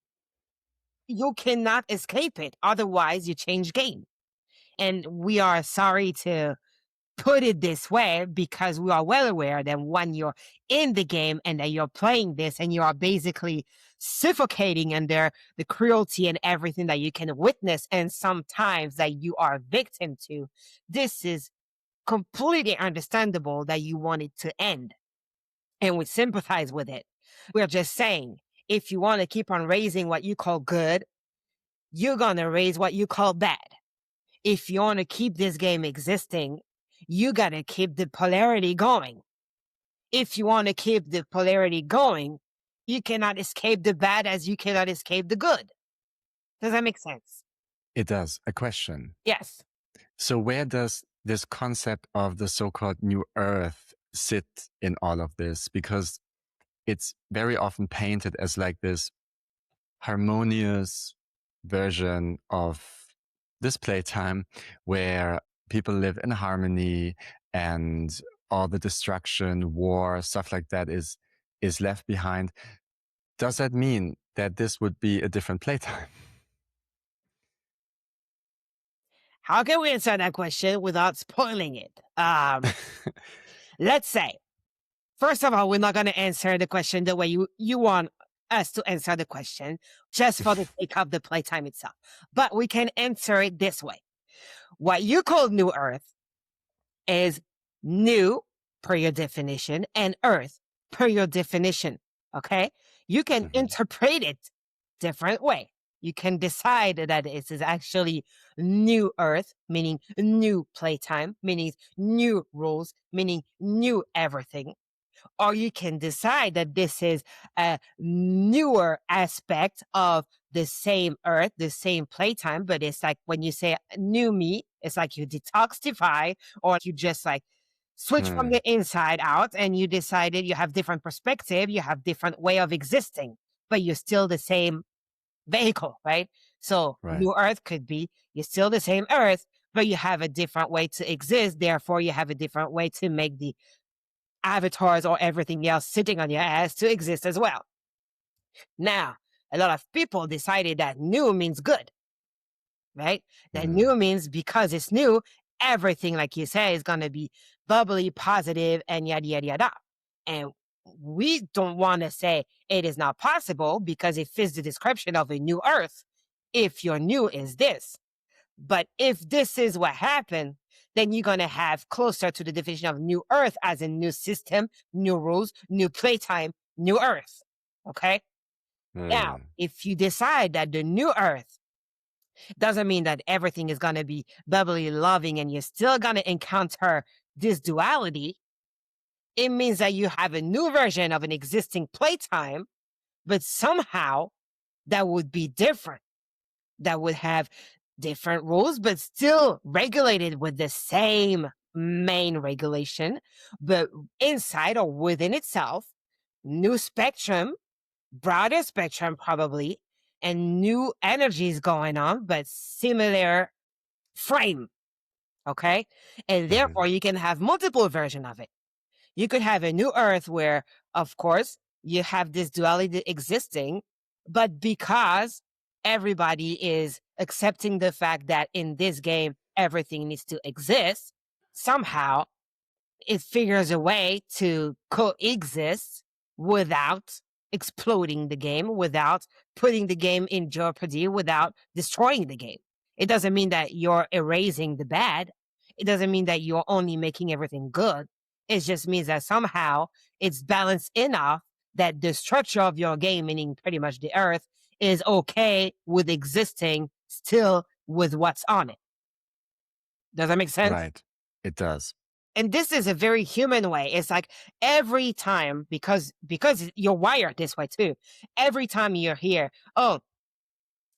You cannot escape it. Otherwise, you change game. And we are sorry to put it this way because we are well aware that when you're in the game and that you're playing this and you are basically suffocating under the cruelty and everything that you can witness and sometimes that you are victim to, this is completely understandable that you want it to end. And we sympathize with it. We're just saying, if you want to keep on raising what you call good, you're going to raise what you call bad. If you want to keep this game existing, you got to keep the polarity going. If you want to keep the polarity going, you cannot escape the bad as you cannot escape the good. Does that make sense? It does. A question. Yes. So where does this concept of the so-called new earth sit in all of this? Because it's very often painted as like this harmonious version of this playtime where people live in harmony and all the destruction, war, stuff like that is left behind. Does that mean that this would be a different playtime? How can we answer that question without spoiling it? Let's say, first of all, we're not going to answer the question the way you want us to answer the question, just for the sake of the playtime itself. But we can answer it this way. What you call New Earth is new per your definition and Earth per your definition. Okay? You can interpret it different way. You can decide that it is actually new Earth, meaning new playtime, meaning new rules, meaning new everything. Or you can decide that this is a newer aspect of the same Earth, the same playtime, but it's like when you say new me, it's like you detoxify or you just like switch from the inside out and you decided you have different perspective, you have different way of existing, but you're still the same vehicle, right? So new Earth could be you're still the same Earth, but you have a different way to exist. Therefore, you have a different way to make the avatars or everything else sitting on your ass to exist as well. Now, a lot of people decided that new means good, right? That new means because it's new, everything, like you say, is going to be bubbly, positive, and yada, yada, yada. And we don't want to say it is not possible because it fits the description of a new Earth if your new is this. But if this is what happened, then you're going to have closer to the definition of new Earth as a new system, new rules, new playtime, new Earth. Okay? Now, if you decide that the new Earth doesn't mean that everything is going to be bubbly, loving, and you're still going to encounter this duality, it means that you have a new version of an existing playtime, but somehow that would be different. That would have different rules, but still regulated with the same main regulation, but inside or within itself, new spectrum, broader spectrum probably, and new energies going on, but similar frame. Okay? And therefore you can have multiple versions of it. You could have a new Earth where, of course, you have this duality existing, but because everybody is accepting the fact that in this game, everything needs to exist, somehow it figures a way to coexist without exploding the game, without putting the game in jeopardy, without destroying the game. It doesn't mean that you're erasing the bad. It doesn't mean that you're only making everything good. It just means that somehow it's balanced enough that the structure of your game, meaning pretty much the Earth, is okay with existing still with what's on it. Does that make sense? Right. It does. And this is a very human way. It's like every time, because you're wired this way too. Every time you're here, oh,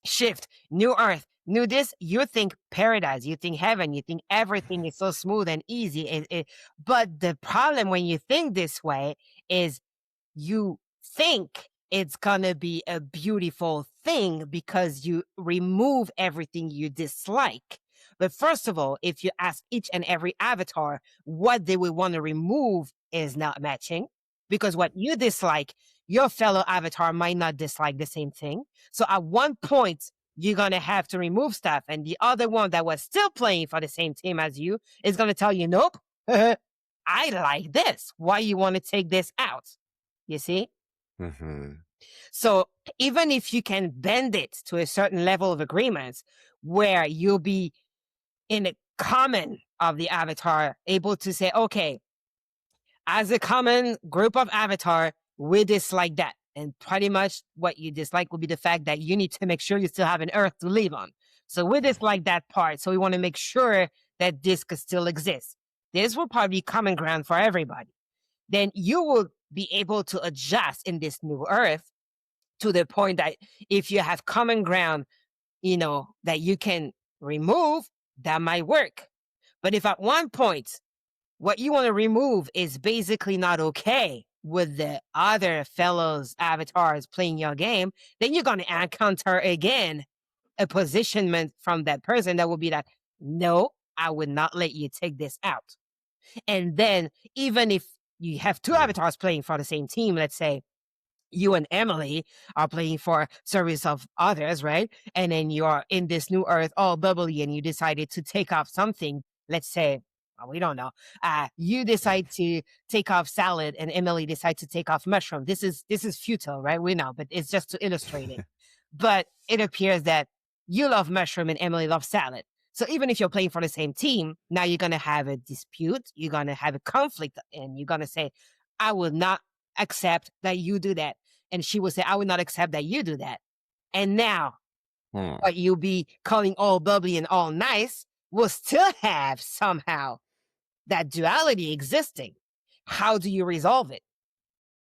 shift, new Earth, new this, you think paradise, you think heaven, you think everything is so smooth and easy. But the problem when you think this way is you think it's gonna be a beautiful thing because you remove everything you dislike. But first of all, if you ask each and every avatar what they would want to remove is not matching, because what you dislike, your fellow avatar might not dislike the same thing. So at one point, you're going to have to remove stuff. And the other one that was still playing for the same team as you is going to tell you, nope, I like this. Why you want to take this out? You see? Mm-hmm. So even if you can bend it to a certain level of agreements where you'll be in a common of the avatar, able to say, okay, as a common group of avatar, we dislike that. And pretty much what you dislike will be the fact that you need to make sure you still have an Earth to live on. So we dislike that part. So we want to make sure that this could still exist. This will probably be common ground for everybody. Then you will be able to adjust in this new Earth to the point that if you have common ground, that you can remove, that might work. But if at one point what you want to remove is basically not okay with the other fellows avatars playing your game, then you're going to encounter again a positionment from that person that will be like, no, I would not let you take this out. And then even if you have two avatars playing for the same team, let's say you and Emily are playing for service of others, right? And then you're in this new Earth all bubbly and you decided to take off something, let's say, we don't know. You decide to take off salad and Emily decides to take off mushroom. This is futile, right? We know, but it's just to illustrate it. But it appears that you love mushroom and Emily loves salad. So even if you're playing for the same team, now you're going to have a dispute. You're going to have a conflict and you're going to say, I will not accept that you do that. And she will say, I will not accept that you do that. And now, what you'll be calling all bubbly and all nice will still have somehow that duality existing. How do you resolve it?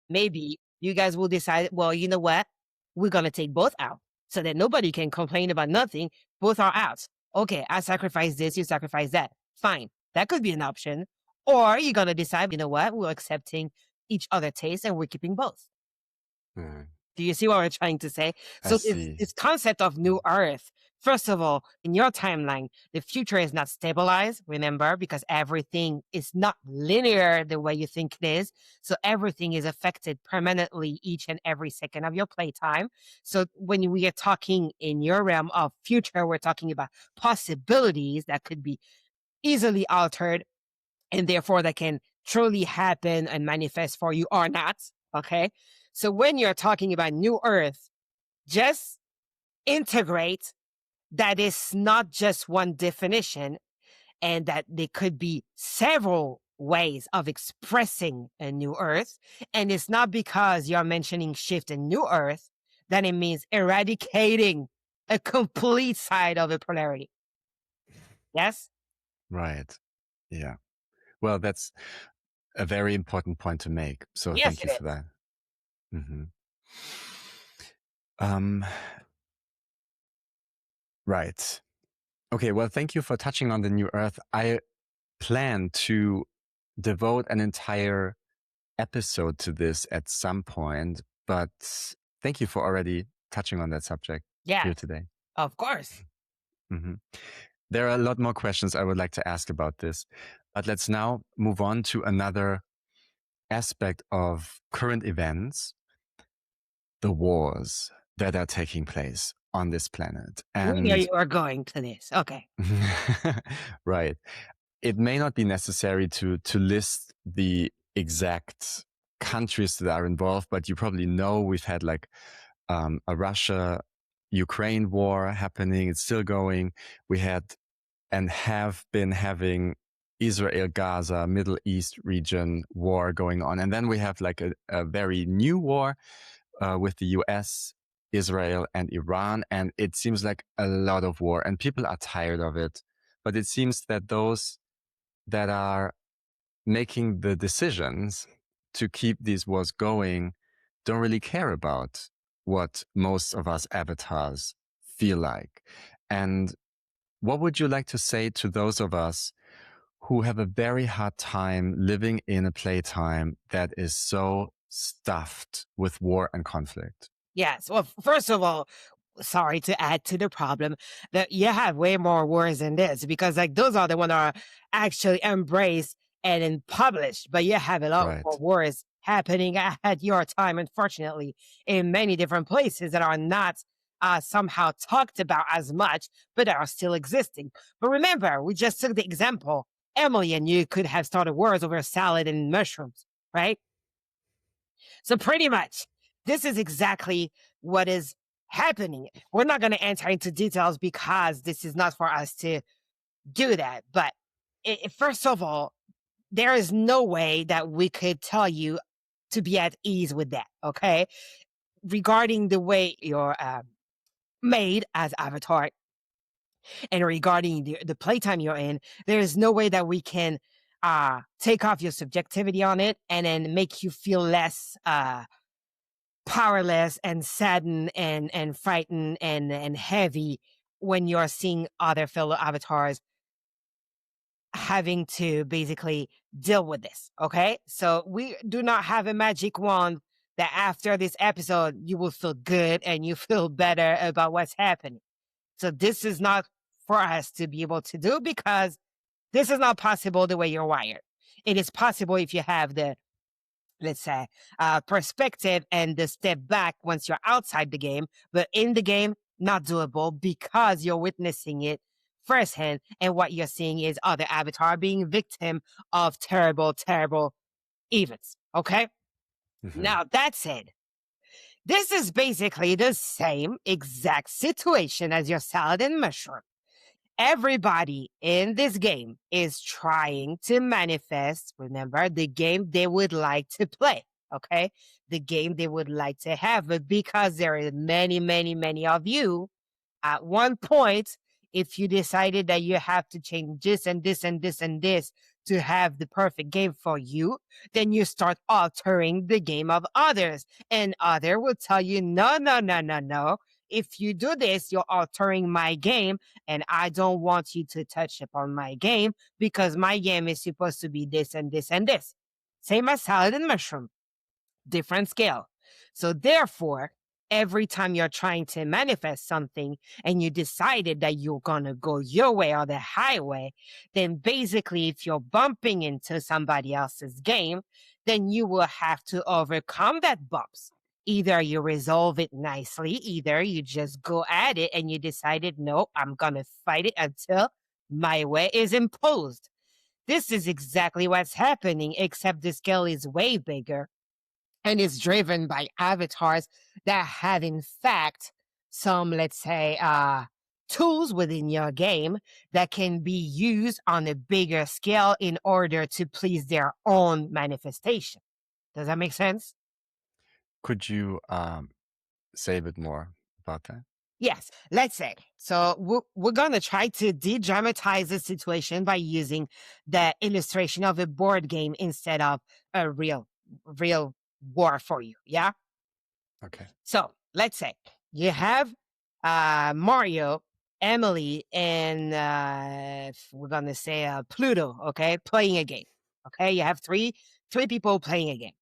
Maybe you guys will decide, well, you know what? We're going to take both out so that nobody can complain about nothing. Both are out. Okay, I sacrifice this, you sacrifice that. Fine. That could be an option. Or you're going to decide, you know what? We're accepting each other taste and we're keeping both. Do you see what we're trying to say? So this concept of new Earth, first of all, in your timeline, the future is not stabilized, remember, because everything is not linear the way you think it is. So everything is affected permanently each and every second of your playtime. So when we are talking in your realm of future, we're talking about possibilities that could be easily altered and therefore that can truly happen and manifest for you or not. Okay. So when you're talking about new Earth, just integrate that is not just one definition and that there could be several ways of expressing a new Earth. And it's not because you're mentioning shift and new Earth that it means eradicating a complete side of a polarity. Yes? Right. Yeah. Well, that's a very important point to make. So yes, thank you for that. Right. Okay. Well, thank you for touching on the new Earth. I plan to devote an entire episode to this at some point, but thank you for already touching on that subject here today. Of course. There are a lot more questions I would like to ask about this, but let's now move on to another aspect of current events, the wars that are taking place on this planet. And we know you are going to this. Okay. Right. It may not be necessary to list the exact countries that are involved, but you probably know we've had like a Russia-Ukraine war happening. It's still going. We had and have been having Israel-Gaza, Middle East region war going on. And then we have like a very new war with the US, Israel, and Iran. And it seems like a lot of war and people are tired of it. But it seems that those that are making the decisions to keep these wars going don't really care about what most of us avatars feel like. And what would you like to say to those of us who have a very hard time living in a playtime that is so stuffed with war and conflict? Yes. Well, first of all, sorry to add to the problem, that you have way more wars than this, because like those are the ones that are actually embraced and then published, but you have a lot more Right. wars happening at your time, unfortunately, in many different places that are not somehow talked about as much, but are still existing. But remember, we just took the example, Emily and you could have started wars over salad and mushrooms, right? So pretty much, this is exactly what is happening. We're not going to enter into details because this is not for us to do that. But first of all, there is no way that we could tell you to be at ease with that, okay? Regarding the way you're made as Avatar and regarding the playtime you're in, there is no way that we can take off your subjectivity on it and then make you feel less powerless and saddened and frightened and heavy when you're seeing other fellow avatars having to basically deal with this. Okay, so we do not have a magic wand that after this episode you will feel good and you feel better about what's happening. So this is not for us to be able to do because this is not possible the way you're wired. It is possible if you have the, let's say, perspective and the step back once you're outside the game, but in the game, not doable because you're witnessing it firsthand, and what you're seeing is other avatar being victim of terrible, terrible events. Okay? Mhm. Now, that said, this is basically the same exact situation as your salad and mushroom. Everybody in this game is trying to manifest, remember, the game they would like to play, okay? The game they would like to have. But because there are many, many, many of you, at one point, if you decided that you have to change this and this and this and this to have the perfect game for you, then you start altering the game of others. And other will tell you, no, no, no, no, no. If you do this, you're altering my game, and I don't want you to touch upon my game because my game is supposed to be this and this and this. Same as salad and mushroom, different scale. So therefore, every time you're trying to manifest something and you decided that you're going to go your way or the highway, then basically if you're bumping into somebody else's game, then you will have to overcome that bumps. Either you resolve it nicely, either you just go at it and you decided, no, I'm going to fight it until my way is imposed. This is exactly what's happening, except the scale is way bigger and is driven by avatars that have, in fact, some, let's say, tools within your game that can be used on a bigger scale in order to please their own manifestation. Does that make sense? Could you say a bit more about that? Yes, let's say. So we're going to try to de-dramatize the situation by using the illustration of a board game instead of a real war for you. Yeah? Okay. So let's say you have Mario, Emily, and we're gonna say Pluto. Okay, playing a game. Okay, you have three people playing a game.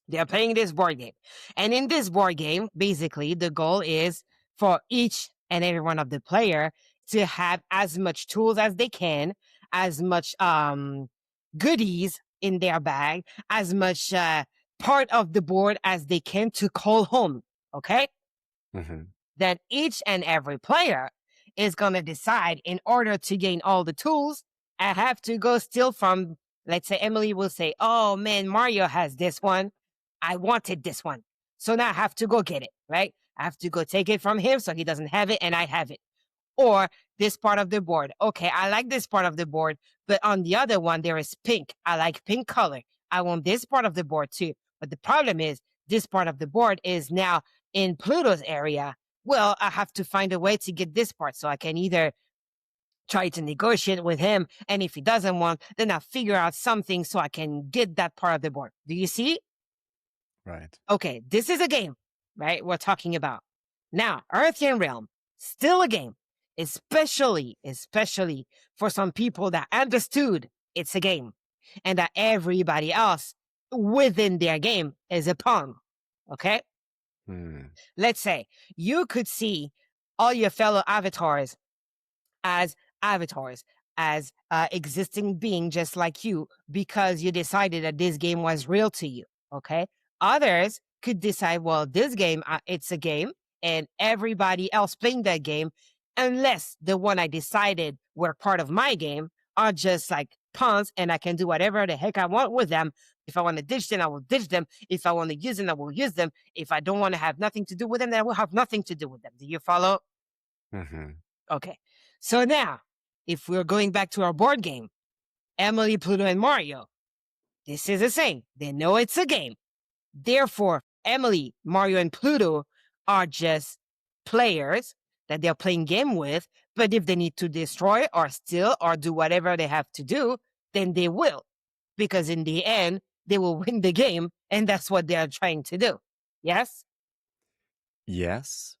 They're playing this board game, and in this board game, basically the goal is for each and every one of the player to have as much tools as they can, as much goodies in their bag, as much part of the board as they can to call home. Okay? Mm-hmm. Then each and every player is going to decide, in order to gain all the tools, I have to go steal from, let's say Emily will say, oh man, Mario has this one. I wanted this one. So now I have to go get it, right? I have to go take it from him so he doesn't have it and I have it. Or this part of the board. Okay, I like this part of the board, but on the other one, there is pink. I like pink color. I want this part of the board too. But the problem is, this part of the board is now in Pluto's area. Well, I have to find a way to get this part. So I can either try to negotiate with him, and if he doesn't want, then I'll figure out something so I can get that part of the board. Do you see? Right. Okay, this is a game, right? We're talking about. Now, Earthian Realm, still a game, especially for some people that understood it's a game and that everybody else within their game is a pawn. Okay? Let's say you could see all your fellow avatars as existing being just like you because you decided that this game was real to you. Okay. Others could decide, well, this game, it's a game, and everybody else playing that game, unless the one I decided were part of my game, are just like pawns, and I can do whatever the heck I want with them. If I want to ditch them, I will ditch them. If I want to use them, I will use them. If I don't want to have nothing to do with them, then I will have nothing to do with them. Do you follow? Mm-hmm. Okay. So now, if we're going back to our board game, Emily, Pluto, and Mario, this is the same. They know it's a game. Therefore, Emily, Mario, and Pluto are just players that they're playing game with. But if they need to destroy or steal or do whatever they have to do, then they will. Because in the end, they will win the game, and that's what they are trying to do. Yes? Yes.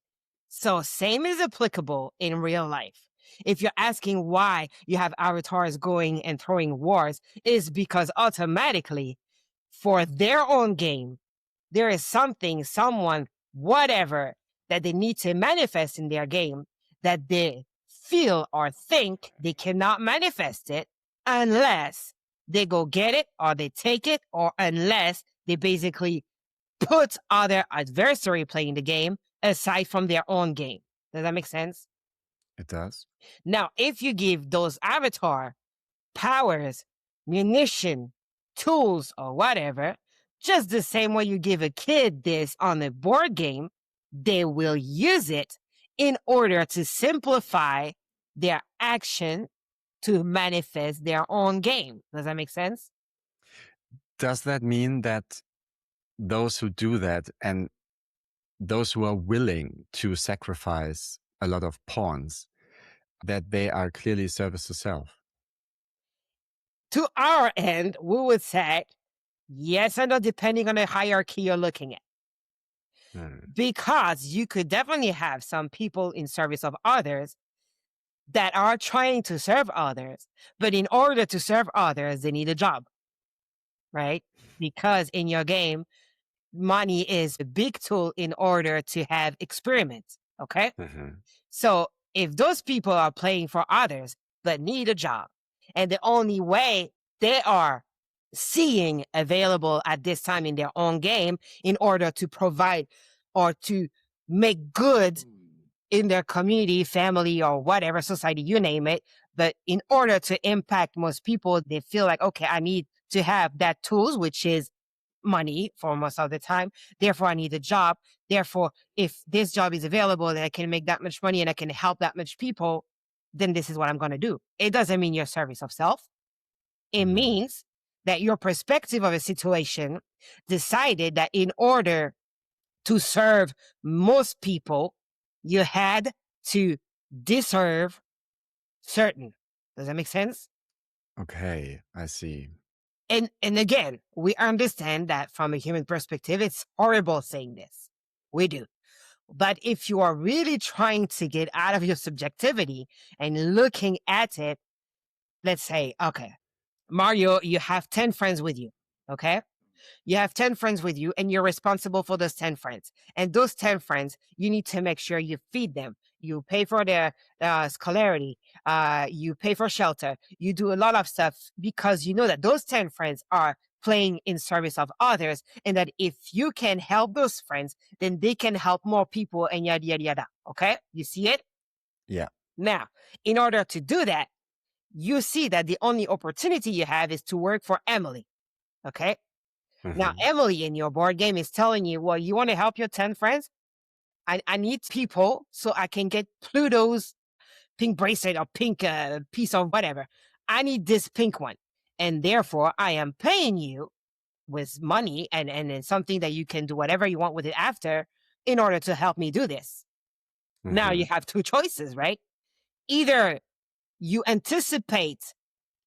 So same is applicable in real life. If you're asking why you have avatars going and throwing wars, is because automatically for their own game, there is something, someone, whatever that they need to manifest in their game that they feel or think they cannot manifest it unless they go get it or they take it, or unless they basically put other adversary playing the game aside from their own game. Does that make sense? It does. Now, if you give those avatar powers, munition, tools, or whatever, just the same way you give a kid this on a board game, they will use it in order to simplify their action to manifest their own game. Does that make sense? Does that mean that those who do that and those who are willing to sacrifice a lot of pawns, that they are clearly service to self? To our end, we would say yes and no, depending on the hierarchy you're looking at. Because you could definitely have some people in service of others that are trying to serve others, but in order to serve others, they need a job, right? Because in your game, money is a big tool in order to have experiments, okay? So if those people are playing for others but need a job, and the only way they are seeing available at this time in their own game in order to provide or to make good in their community, family, or whatever, society, you name it. But in order to impact most people, they feel like, okay, I need to have that tools, which is money for most of the time. Therefore, I need a job. Therefore, if this job is available and I can make that much money and I can help that much people, then this is what I'm going to do. It doesn't mean your service of self. It means that your perspective of a situation decided that in order to serve most people, you had to deserve certain. Does that make sense? Okay, I see. And again, we understand that from a human perspective, it's horrible saying this. We do. But if you are really trying to get out of your subjectivity and looking at it, let's say, okay, Mario, you have 10 friends with you, okay? You have 10 friends with you and you're responsible for those 10 friends. And those 10 friends, you need to make sure you feed them. You pay for their scholarity. You pay for shelter. You do a lot of stuff because you know that those 10 friends are playing in service of others, and that if you can help those friends, then they can help more people, and yada, yada, yada. Okay? You see it? Yeah. Now, in order to do that, you see that the only opportunity you have is to work for Emilie. Okay. Now, Emilie in your board game is telling you, well, you want to help your 10 friends? I need people so I can get Pluto's pink bracelet or pink piece of whatever. I need this pink one. And therefore, I am paying you with money and something that you can do whatever you want with it after in order to help me do this. Now you have two choices, right? Either you anticipate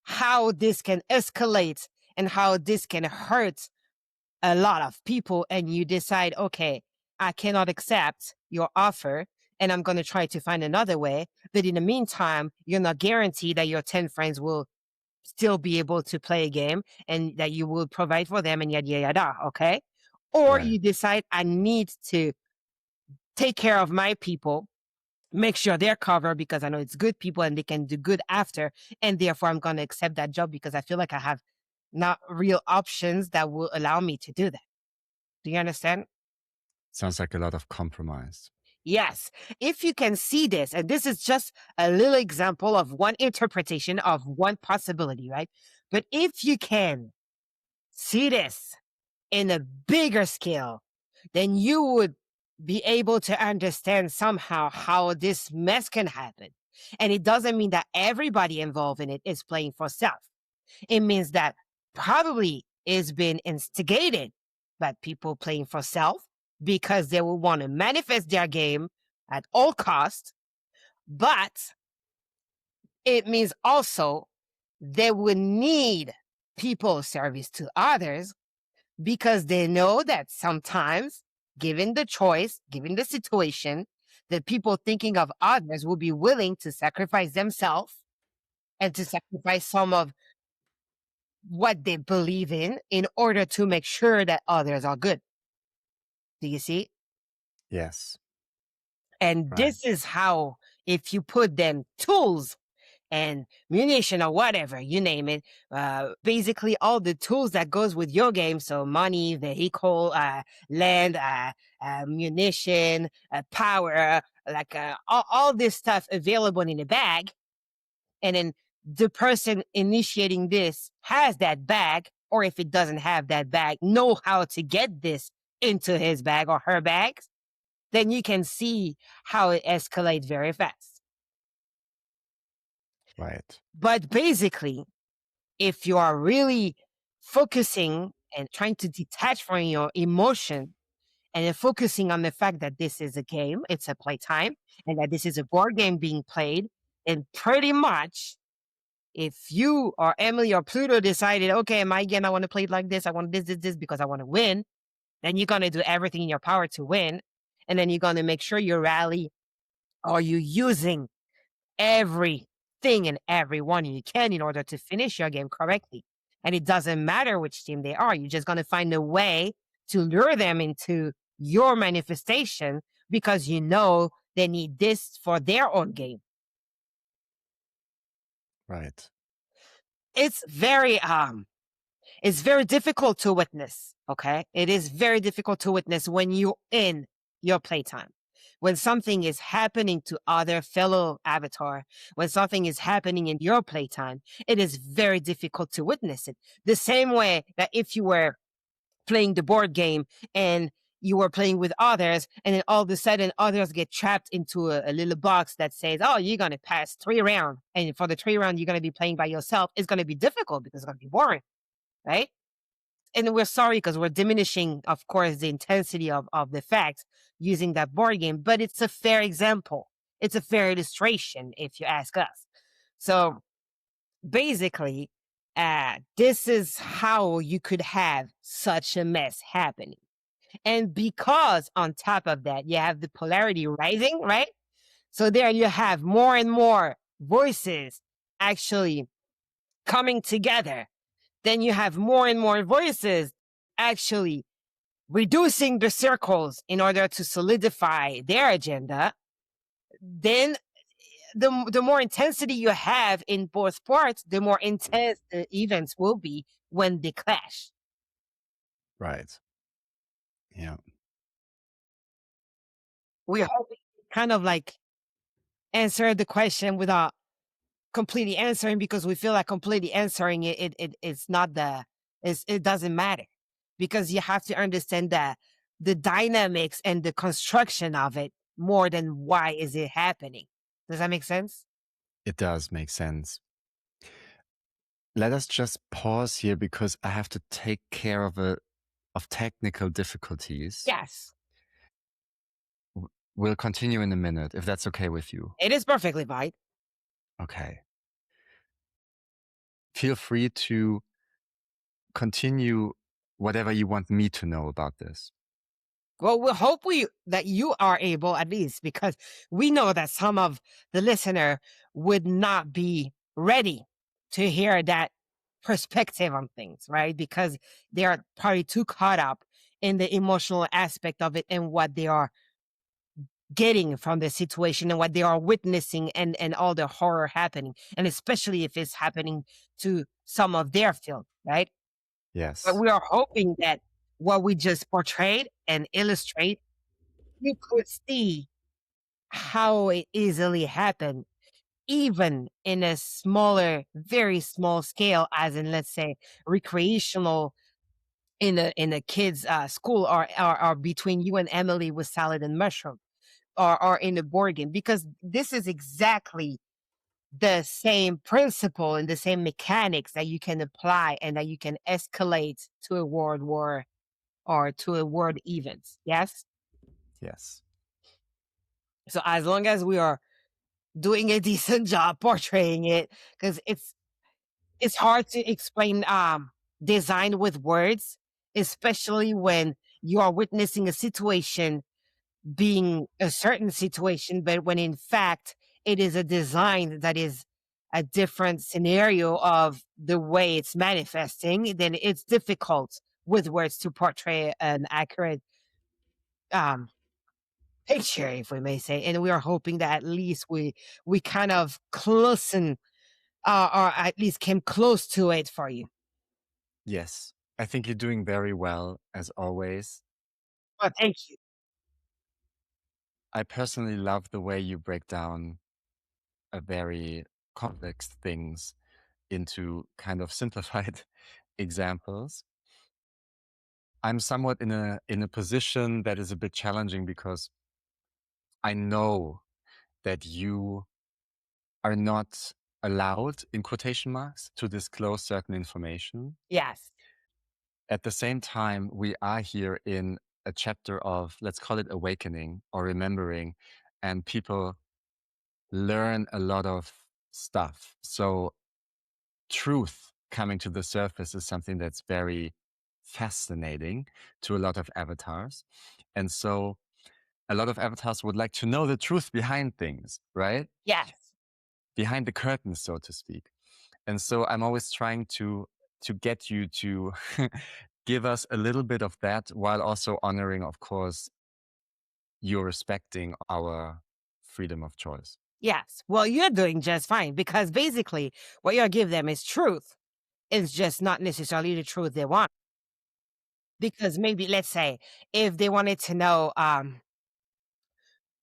how this can escalate and how this can hurt a lot of people, and you decide, okay, I cannot accept your offer and I'm going to try to find another way. But in the meantime, you're not guaranteed that your 10 friends will still be able to play a game and that you will provide for them and yada, yada, yada. Okay. Or Right. you decide, I need to take care of my people, make sure they're covered because I know it's good people and they can do good after. And therefore, I'm going to accept that job because I feel like I have not real options that will allow me to do that. Do you understand? Sounds like a lot of compromise. Yes. If you can see this, and this is just a little example of one interpretation of one possibility, right? But if you can see this in a bigger scale, then you would be able to understand somehow how this mess can happen. And it doesn't mean that everybody involved in it is playing for self. It means that probably is being instigated by people playing for self because they will want to manifest their game at all costs. But it means also they would need people's service to others because they know that sometimes, given the choice, given the situation, that people thinking of others will be willing to sacrifice themselves and to sacrifice some of what they believe in order to make sure that others are good. Do you see? Yes. And Right. this is how, if you put them tools and munition or whatever, you name it, basically all the tools that goes with your game. So money, vehicle, land, munition, power, like all this stuff available in a bag. And then the person initiating this has that bag, or if it doesn't have that bag, know how to get this into his bag or her bags, then you can see how it escalates very fast. Right. But basically, if you are really focusing and trying to detach from your emotion and then focusing on the fact that this is a game, it's a playtime, and that this is a board game being played, and pretty much if you or Emilie or Pluto decided, okay, my game, I want to play it like this, I want this because I want to win, then you're going to do everything in your power to win. And then you're going to make sure you rally or you're using everything and everyone you can in order to finish your game correctly. And it doesn't matter which team they are. You're just going to find a way to lure them into your manifestation because you know they need this for their own game. Right. It's very difficult to witness, okay? It is very difficult to witness when you're in your playtime. When something is happening to other fellow avatar, when something is happening in your playtime, it is very difficult to witness it. The same way that if you were playing the board game and you were playing with others, and then all of a sudden others get trapped into a little box that says, oh, you're going to pass 3 rounds. And for the 3 round, you're going to be playing by yourself. It's going to be difficult because it's going to be boring, right? And we're sorry because we're diminishing, of course, the intensity of the facts using that board game, but it's a fair example. It's a fair illustration, if you ask us. So basically, this is how you could have such a mess happening. And because on top of that, you have the polarity rising, right? So there you have more and more voices actually coming together. Then you have more and more voices actually reducing the circles in order to solidify their agenda. Then the more intensity you have in both parts, the more intense the events will be when they clash. Right. Yeah. We hope we kind of like answer the question without completely answering because we feel like completely answering it's not it doesn't matter, because you have to understand the dynamics and the construction of it more than why is it happening. Does that make sense? It does make sense. Let us just pause here because I have to take care of technical difficulties. Yes. We'll continue in a minute, if that's okay with you. It is perfectly fine. Okay. Feel free to continue whatever you want me to know about this. Well, we hope that you are able, at least, because we know that some of the listener would not be ready to hear that perspective on things, right? Because they are probably too caught up in the emotional aspect of it and what they are getting from the situation and what they are witnessing, and all the horror happening, and especially if it's happening to some of their field, right? But Yes. we are hoping that what we just portrayed and illustrate, you could see how it easily happened, even in a smaller, very small scale, as in, let's say, recreational in a kid's school, or between you and Emily with salad and mushroom, or in a board game, because this is exactly the same principle and the same mechanics that you can apply and that you can escalate to a world war or to a world event. Yes. Yes. So as long as we are doing a decent job portraying it, because it's hard to explain design with words, especially when you are witnessing a situation being a certain situation, but when in fact it is a design that is a different scenario of the way it's manifesting, then it's difficult with words to portray an accurate um picture, if we may say. And we are hoping that at least we kind of closen, or at least came close to it for you. Yes. I think you're doing very well, as always. Well, thank you. I personally love the way you break down a very complex things into kind of simplified examples. I'm somewhat in a position that is a bit challenging because I know that you are not allowed, in quotation marks, to disclose certain information. Yes. At the same time, we are here in a chapter of, let's call it awakening or remembering, and people learn a lot of stuff. So truth coming to the surface is something that's very fascinating to a lot of avatars. And so a lot of avatars would like to know the truth behind things, right? Yes. Behind the curtain, so to speak. And so I'm always trying to get you to give us a little bit of that, while also honoring, of course, you're respecting our freedom of choice. Yes. Well, you're doing just fine, because basically what you give them is truth. It's just not necessarily the truth they want. Because maybe, let's say, if they wanted to know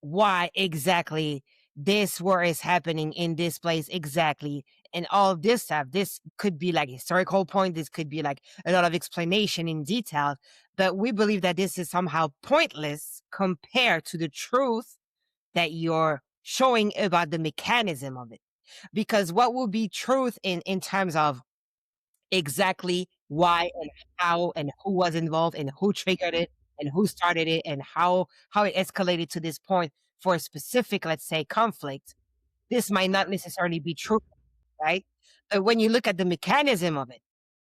why exactly this war is happening in this place exactly, and all of this stuff, this could be like a historical point, this could be like a lot of explanation in detail, but we believe that this is somehow pointless compared to the truth that you're showing about the mechanism of it. Because what will be truth in terms of exactly why and how and who was involved and who triggered it and who started it and how it escalated to this point for a specific, let's say, conflict, this might not necessarily be true, right? But when you look at the mechanism of it,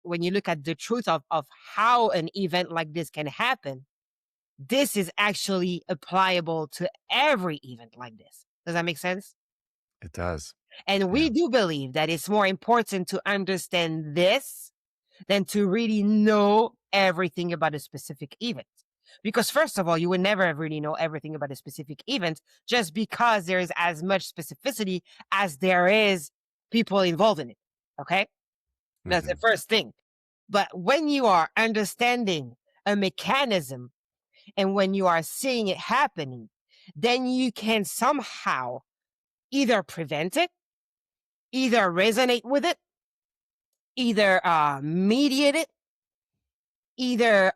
when you look at the truth of how an event like this can happen, this is actually applicable to every event like this. Does that make sense? It does. And we Yeah. do believe that it's more important to understand this than to really know everything about a specific event. Because first of all, you would never really know everything about a specific event, just because there is as much specificity as there is people involved in it. Okay? That's the Mhm. first thing. But when you are understanding a mechanism and when you are seeing it happening, then you can somehow either prevent it either resonate with it, either mediate it, either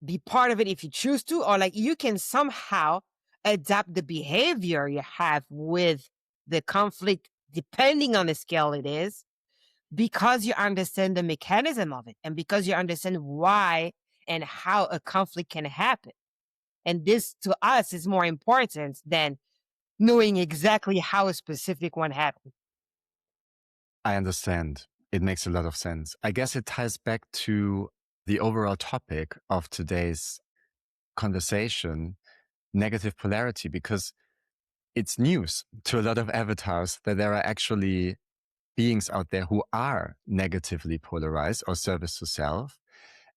be part of it if you choose to, or like you can somehow adapt the behavior you have with the conflict, depending on the scale it is, because you understand the mechanism of it and because you understand why and how a conflict can happen. And this to us is more important than knowing exactly how a specific one happened. I understand. It makes a lot of sense. I guess it ties back to the overall topic of today's conversation, negative polarity, because it's news to a lot of avatars that there are actually beings out there who are negatively polarized or service to self.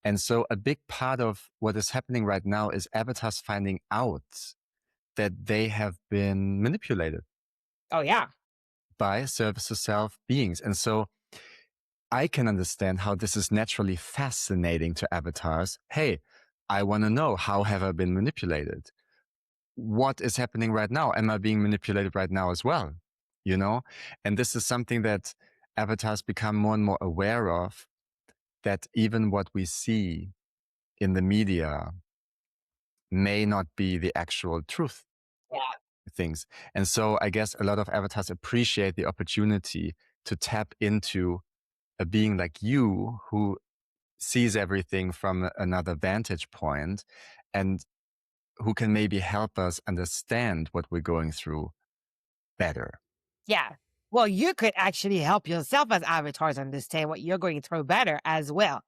And so a big part of what is happening right now is avatars finding out that they have been manipulated. Oh, yeah. By service to self beings. And so I can understand how this is naturally fascinating to avatars. Hey, I want to know, how have I been manipulated? What is happening right now? Am I being manipulated right now as well? You know? And this is something that avatars become more and more aware of, that even what we see in the media may not be the actual truth. Yeah. Things. And so I guess a lot of avatars appreciate the opportunity to tap into a being like you who sees everything from another vantage point and who can maybe help us understand what we're going through better. Yeah. Well, you could actually help yourself as avatars understand what you're going through better as well.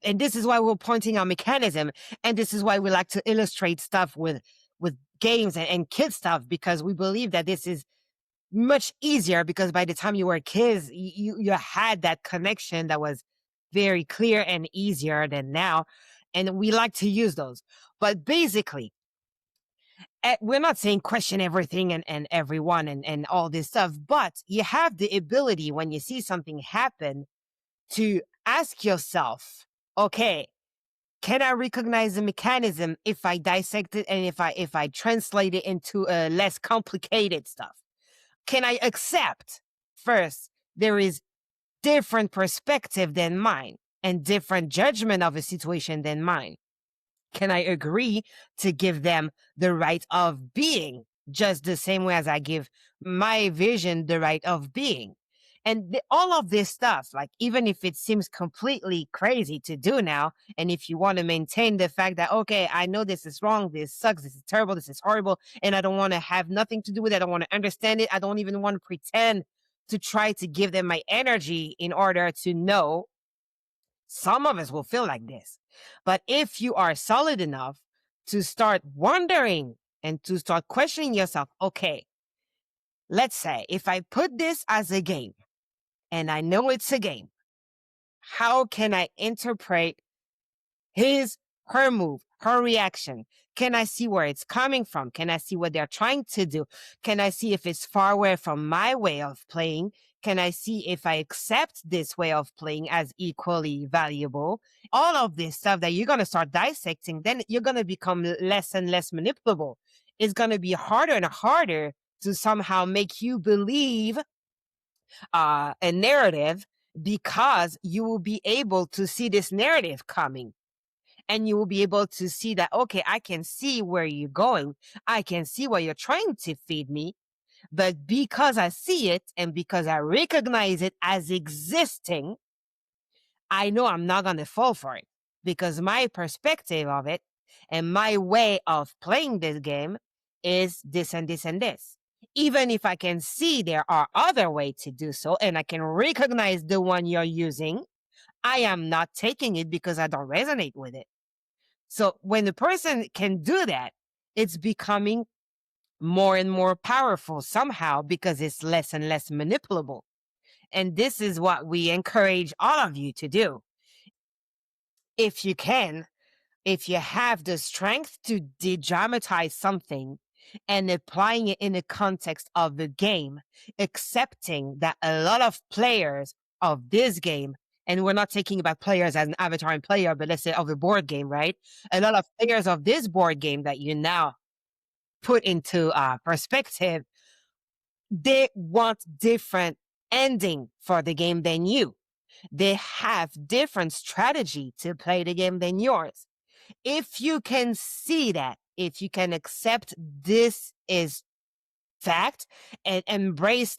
And this is why we're pointing out mechanism. And this is why we like to illustrate stuff with games and kid stuff, because we believe that this is much easier, because by the time you were kids, you had that connection that was very clear and easier than now. And we like to use those. But basically, we're not saying question everything and everyone and all this stuff, but you have the ability when you see something happen to ask yourself, okay, can I recognize the mechanism if I dissect it and if I translate it into a less complicated stuff? Can I accept first there is different perspective than mine and different judgment of a situation than mine? Can I agree to give them the right of being just the same way as I give my vision the right of being? And all of this stuff, like, even if it seems completely crazy to do now, and if you want to maintain the fact that, okay, I know this is wrong, this sucks, this is terrible, this is horrible, and I don't want to have nothing to do with it, I don't want to understand it, I don't even want to pretend to try to give them my energy in order to know. Some of us will feel like this. But if you are solid enough to start wondering and to start questioning yourself, okay, let's say if I put this as a game and I know it's a game, how can I interpret her move, her reaction? Can I see where it's coming from? Can I see what they're trying to do? Can I see if it's far away from my way of playing? Can I see if I accept this way of playing as equally valuable? All of this stuff that you're going to start dissecting, then you're going to become less and less manipulable. It's going to be harder and harder to somehow make you believe a narrative, because you will be able to see this narrative coming. And you will be able to see that, okay, I can see where you're going. I can see what you're trying to feed me. But because I see it and because I recognize it as existing, I know I'm not going to fall for it, because my perspective of it and my way of playing this game is this and this and this. Even if I can see there are other ways to do so and I can recognize the one you're using, I am not taking it because I don't resonate with it. So when the person can do that, it's becoming more and more powerful somehow, because it's less and less manipulable. And this is what we encourage all of you to do. If you can, if you have the strength to de-dramatize something and applying it in the context of the game, accepting that a lot of players of this game, and we're not taking about players as an avatar and player, but let's say of the board game, right? A lot of players of this board game that you now put into perspective, they want different ending for the game than you. They have different strategy to play the game than yours. If you can see that, if you can accept this is fact and embrace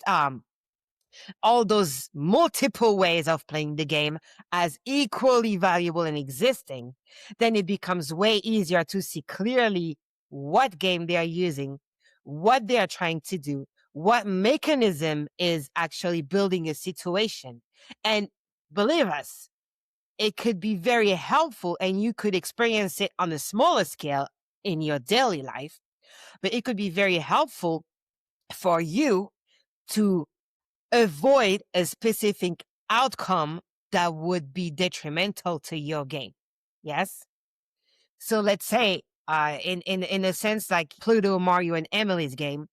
all those multiple ways of playing the game as equally valuable and existing, then it becomes way easier to see clearly what game they are using, what they are trying to do, what mechanism is actually building a situation. And believe us, it could be very helpful and you could experience it on a smaller scale in your daily life, but it could be very helpful for you to avoid a specific outcome that would be detrimental to your game. Yes? So let's say, in a sense, like Pluto, Mario, and Emily's game,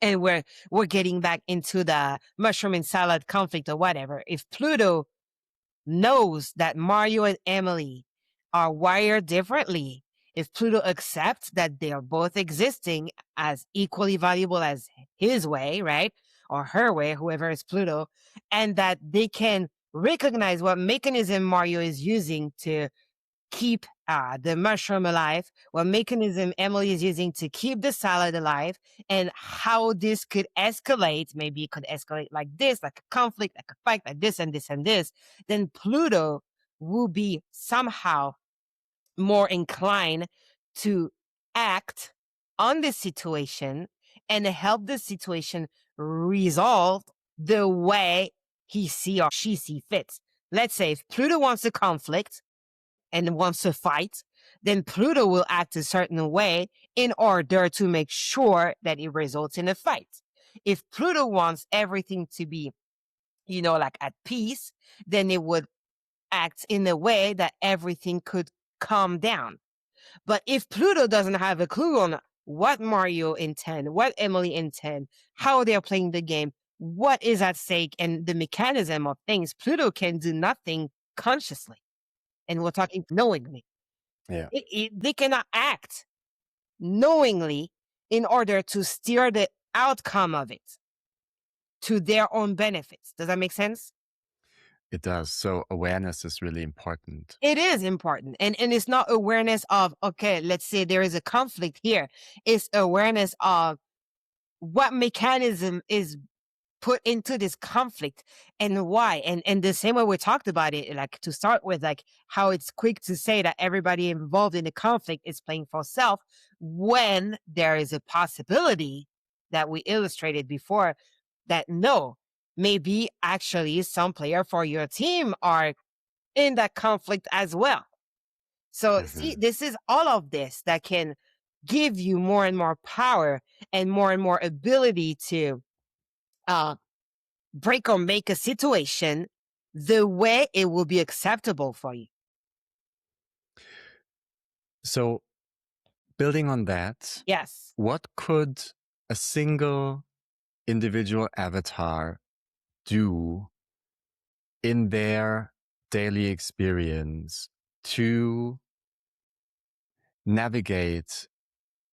and we're getting back into the mushroom and salad conflict or whatever. If Pluto knows that Mario and Emilie are wired differently, if Pluto accepts that they are both existing as equally valuable as his way, right? Or her way, whoever is Pluto, and that they can recognize what mechanism Mario is using to keep the mushroom alive, what mechanism Emilie is using to keep the salad alive, and how this could escalate. Maybe it could escalate like this, like a conflict, like a fight, like this and this and this. Then Pluto will be somehow more inclined to act on the situation and help the situation resolve the way he or she see fits. Let's say if Pluto wants a conflict and wants to fight, then Pluto will act a certain way in order to make sure that it results in a fight. If Pluto wants everything to be, like at peace, then it would act in a way that everything could calm down. But if Pluto doesn't have a clue on what Mario intend, what Emilie intend, how they're playing the game, what is at stake, and the mechanism of things, Pluto can do nothing consciously. And we're talking knowingly. Yeah. They cannot act knowingly in order to steer the outcome of it to their own benefits. Does that make sense? It does. So awareness is really important. It is important. And it's not awareness of, okay, let's say there is a conflict here. It's awareness of what mechanism is put into this conflict and why. And the same way we talked about it, like to start with, like how it's quick to say that everybody involved in the conflict is playing for self when there is a possibility that we illustrated before that no, maybe actually some player for your team are in that conflict as well. So see, this is all of this that can give you more and more power and more ability to break or make a situation the way it will be acceptable for you. So building on that, Yes. what could a single individual avatar do in their daily experience to navigate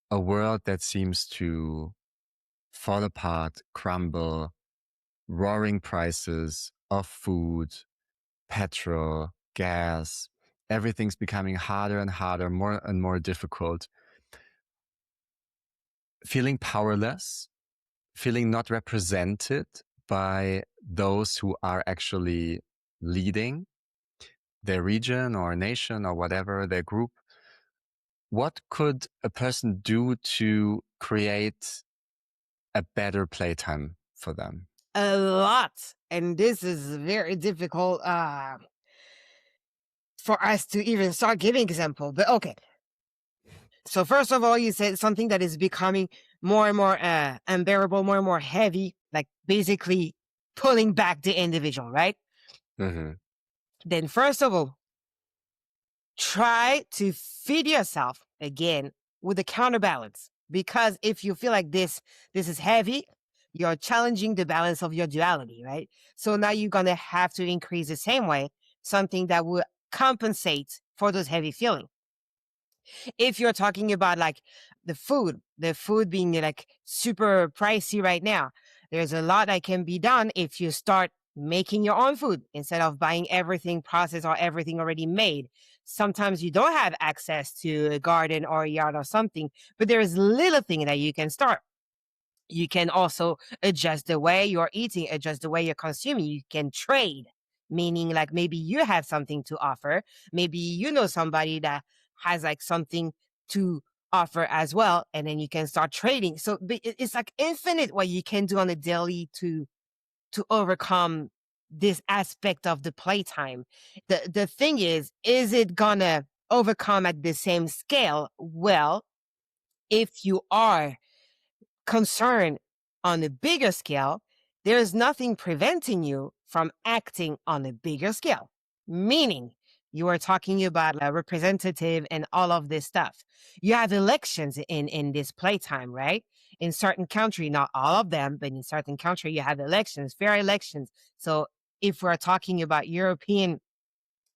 a world that seems to fall apart, crumble, roaring prices of food, petrol, gas, everything's becoming harder and harder, more and more difficult, feeling powerless, feeling not represented by those who are actually leading their region or nation or whatever, their group? What could a person do to create a better playtime for them? A lot. And this is very difficult for us to even start giving example. But okay. So first of all, you said something that is becoming more and more unbearable, more and more heavy, like basically pulling back the individual, right? Mm-hmm. Then first of all, try to feed yourself again with a counterbalance. Because if you feel like this is heavy, you're challenging the balance of your duality, right? So now you're going to have to increase the same way, something that will compensate for those heavy feelings. If you're talking about like the food being like super pricey right now, There's a lot that can be done if you start making your own food instead of buying everything processed or everything already made. Sometimes you don't have access to a garden or a yard or something, but there's little thing that you can start. You can also adjust the way you're eating, adjust the way you're consuming. You can trade, meaning like maybe you have something to offer. Maybe you know somebody that has like something to offer as well. And then you can start trading. So it's like infinite what you can do on a daily to overcome this aspect of the playtime. The thing is it gonna overcome at the same scale? Well, if you are concerned on a bigger scale, there's nothing preventing you from acting on a bigger scale. Meaning, you are talking about a representative and all of this stuff. You have elections in this playtime, right? In certain country, not all of them, but in certain country, you have elections, fair elections. So if we're talking about European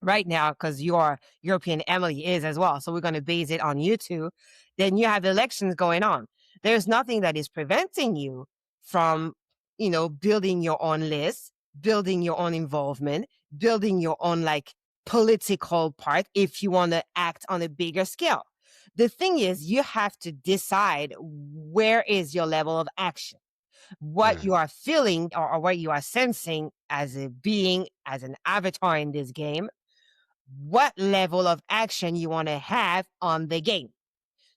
right now, because your European Emilie is as well, so we're going to base it on you two, then you have elections going on. There's nothing that is preventing you from, building your own list, building your own involvement, building your own like political part if you want to act on a bigger scale. The thing is, you have to decide where is your level of action, what you are feeling or what you are sensing as a being, as an avatar in this game, what level of action you want to have on the game.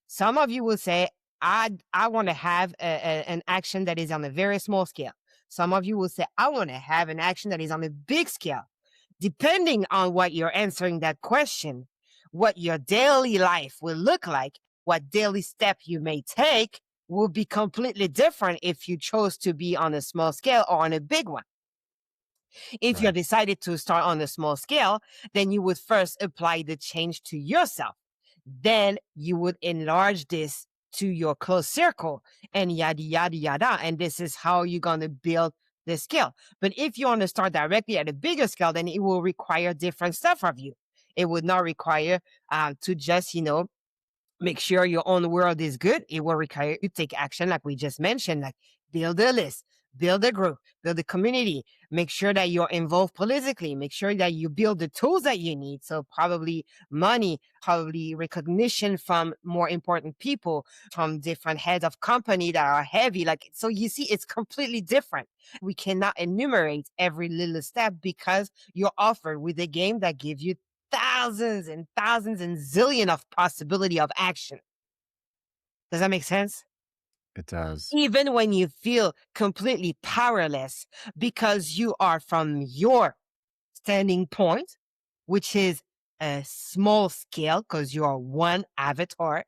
Some of you will say, I want to have an action that is on a very small scale. Some of you will say, I want to have an action that is on a big scale. Depending on what you're answering that question, what your daily life will look like, what daily step you may take will be completely different if you chose to be on a small scale or on a big one. If you decided to start on a small scale, then you would first apply the change to yourself. Then you would enlarge this to your close circle and yada, yada, yada. And this is how you're going to build the skill. But if you want to start directly at a bigger scale, then it will require different stuff of you. It would not require to just, make sure your own world is good. It will require you to take action, like we just mentioned, like build a list, build a group, build a community, make sure that you're involved politically, make sure that you build the tools that you need. So probably money, probably recognition from more important people, from different heads of company that are heavy. Like, so you see, it's completely different. We cannot enumerate every little step because you're offered with a game that gives you thousands and thousands and zillion of possibility of action. Does that make sense? It does. Even when you feel completely powerless because you are from your standing point, which is a small scale because you are one avatar,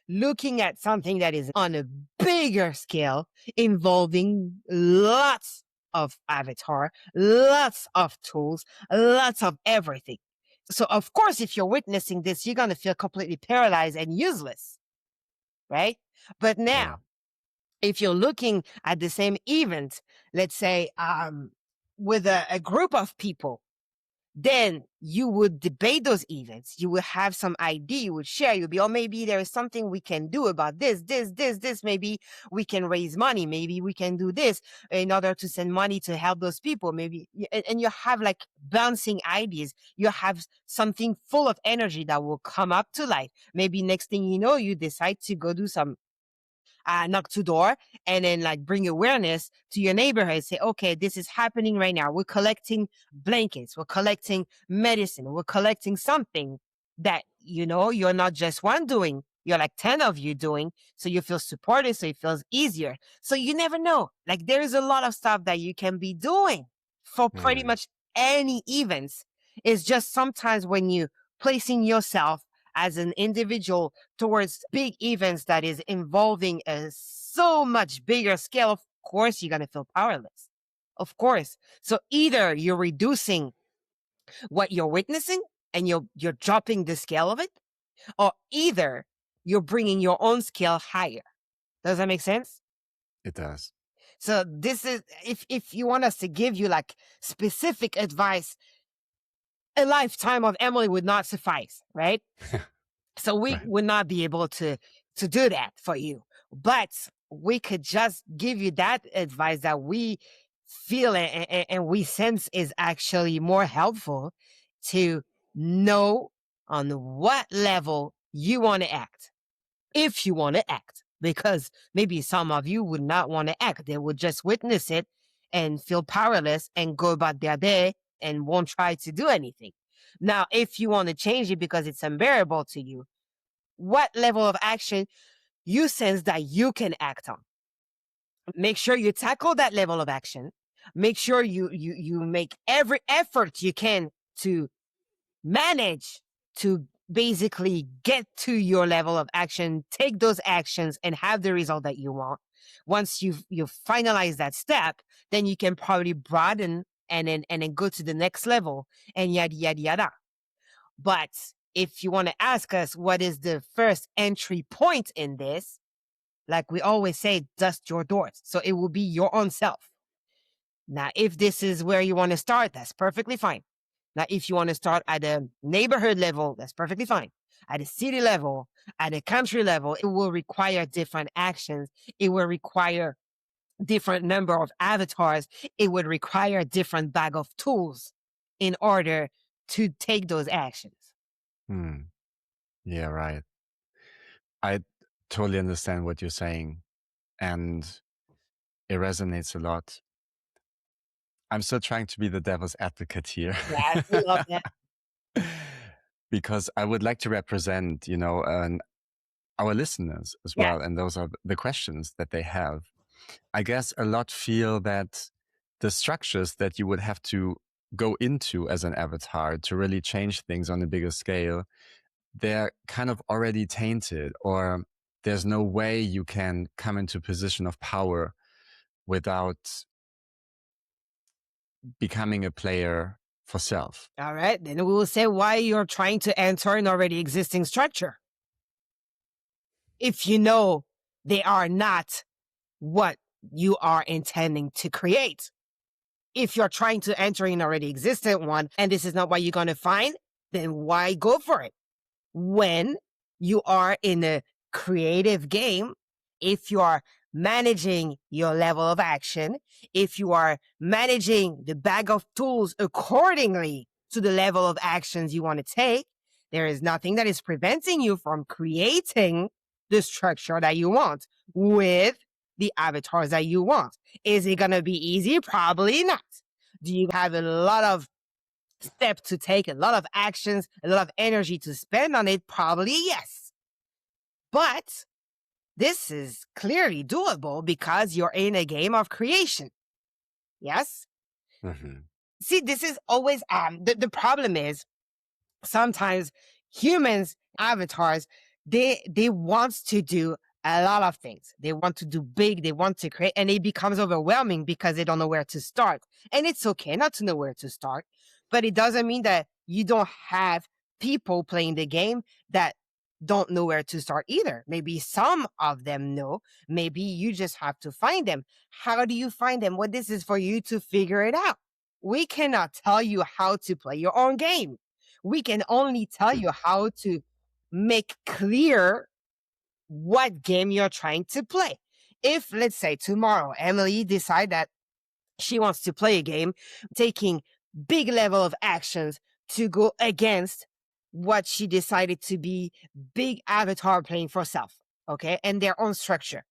looking at something that is on a bigger scale involving lots of avatar, lots of tools, lots of everything. So, of course, if you're witnessing this, you're going to feel completely paralyzed and useless, right? But now, if you're looking at the same event, let's say with a group of people, then you would debate those events. You would have some idea, you would share, you'd be, oh, maybe there is something we can do about this. Maybe we can raise money. Maybe we can do this in order to send money to help those people. Maybe, and you have like bouncing ideas. You have something full of energy that will come up to life. Maybe next thing you know, you decide to go do some knock to door and then like bring awareness to your neighborhood. Say, okay, this is happening right now. We're collecting blankets. We're collecting medicine. We're collecting something that, you're not just one doing. You're like 10 of you doing. So you feel supported. So it feels easier. So you never know. Like there is a lot of stuff that you can be doing for pretty much any events. It's just sometimes when you placing yourself as an individual towards big events that is involving a so much bigger scale, of course, you're going to feel powerless. Of course. So either you're reducing what you're witnessing and you're dropping the scale of it, or either you're bringing your own scale higher. Does that make sense? It does. So this is, if you want us to give you like specific advice, a lifetime of Emilie would not suffice, right? So we would not be able to do that for you. But we could just give you that advice that we feel and we sense is actually more helpful to know on what level you want to act, if you want to act, because maybe some of you would not want to act. They would just witness it and feel powerless and go about their day and won't try to do anything. Now, if you want to change it because it's unbearable to you, what level of action you sense that you can act on? Make sure you tackle that level of action. Make sure you make every effort you can to manage to basically get to your level of action, take those actions and have the result that you want. Once you finalize that step, then you can probably broaden and then go to the next level and yada yada yada. But if you want to ask us what is the first entry point in this, like we always say, dust your doors. So it will be your own self. Now, if this is where you want to start, that's perfectly fine. Now, if you want to start at a neighborhood level, that's perfectly fine. At a city level, at a country level, it will require different actions. It will require different number of avatars. It would require a different bag of tools in order to take those actions. Yeah, right. I totally understand what you're saying, and it resonates a lot. I'm still trying to be the devil's advocate here. Yeah, we love that. Because I would like to represent, our listeners as Yeah. well. And those are the questions that they have. I guess a lot feel that the structures that you would have to go into as an avatar to really change things on a bigger scale, they're kind of already tainted, or there's no way you can come into a position of power without becoming a player for self. All right. Then we will say why you're trying to enter an already existing structure. If you know they are not what you are intending to create. If you're trying to enter an already existent one and this is not what you're going to find, then why go for it? When you are in a creative game, if you are managing your level of action, if you are managing the bag of tools accordingly to the level of actions you want to take, there is nothing that is preventing you from creating the structure that you want with the avatars that you want. Is it going to be easy? Probably not. Do you have a lot of steps to take, a lot of actions, a lot of energy to spend on it? Probably yes. But this is clearly doable because you're in a game of creation. Yes? Mm-hmm. See, this is always, the problem is sometimes humans, avatars, they want to do a lot of things. They want to do big, they want to create, and it becomes overwhelming because they don't know where to start. And it's okay not to know where to start, but it doesn't mean that you don't have people playing the game that don't know where to start either. Maybe some of them know. Maybe you just have to find them. How do you find them? Well, this is for you to figure it out. We cannot tell you how to play your own game. We can only tell you how to make clear what game you're trying to play. If, let's say, tomorrow, Emilie decide that she wants to play a game, taking big level of actions to go against what she decided to be big avatar playing for self, okay, and their own structure,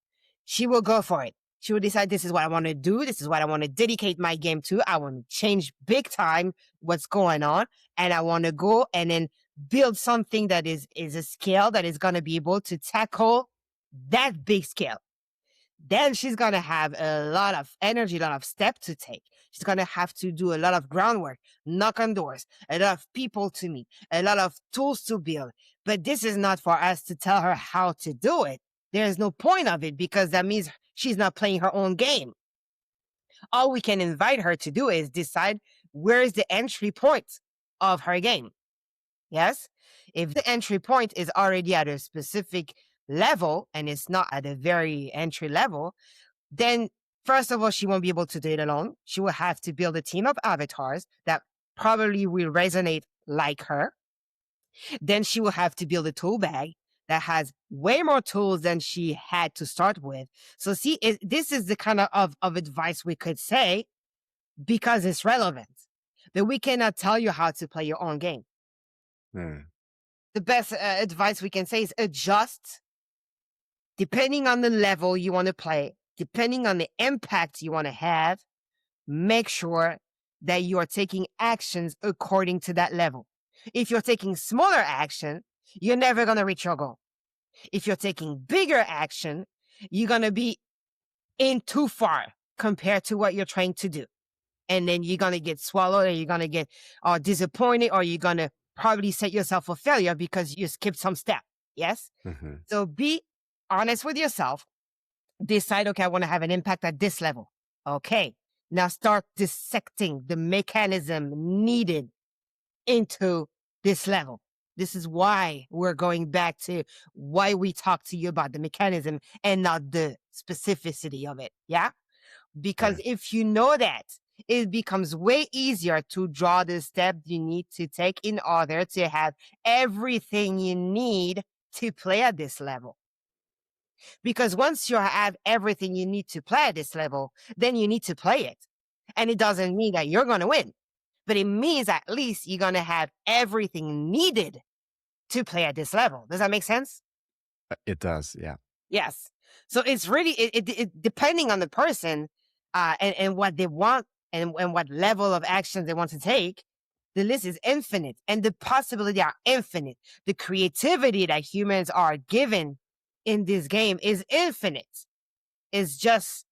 she will go for it. She will decide, this is what I want to do. This is what I want to dedicate my game to. I want to change big time what's going on. And I want to go and then build something that is a scale that is going to be able to tackle that big scale. Then she's going to have a lot of energy, a lot of steps to take. She's going to have to do a lot of groundwork, knock on doors, a lot of people to meet, a lot of tools to build. But this is not for us to tell her how to do it. There is no point of it because that means she's not playing her own game. All we can invite her to do is decide where is the entry point of her game. Yes? If the entry point is already at a specific level and it's not at a very entry level, then first of all, she won't be able to do it alone. She will have to build a team of avatars that probably will resonate like her. Then she will have to build a tool bag that has way more tools than she had to start with. So see, this is the kind of advice we could say because it's relevant. But we cannot tell you how to play your own game. The best advice we can say is adjust depending on the level you want to play, depending on the impact you want to have. Make sure that you are taking actions according to that level. If you're taking smaller action, you're never going to reach your goal. If you're taking bigger action, you're going to be in too far compared to what you're trying to do. And then you're going to get swallowed, or you're going to get disappointed, or you're going to probably set yourself for failure because you skipped some step. Yes? Mm-hmm. So be honest with yourself. Decide, okay, I want to have an impact at this level. Okay. Now start dissecting the mechanism needed into this level. This is why we're going back to why we talk to you about the mechanism and not the specificity of it. Yeah? Because Right. if you know that, it becomes way easier to draw the steps you need to take in order to have everything you need to play at this level. Because once you have everything you need to play at this level, then you need to play it. And it doesn't mean that you're going to win, but it means at least you're going to have everything needed to play at this level. Does that make sense? It does, yeah. Yes. So it's really, it depending on the person and what they want and what level of action they want to take, the list is infinite and the possibilities are infinite. The creativity that humans are given in this game is infinite. It's just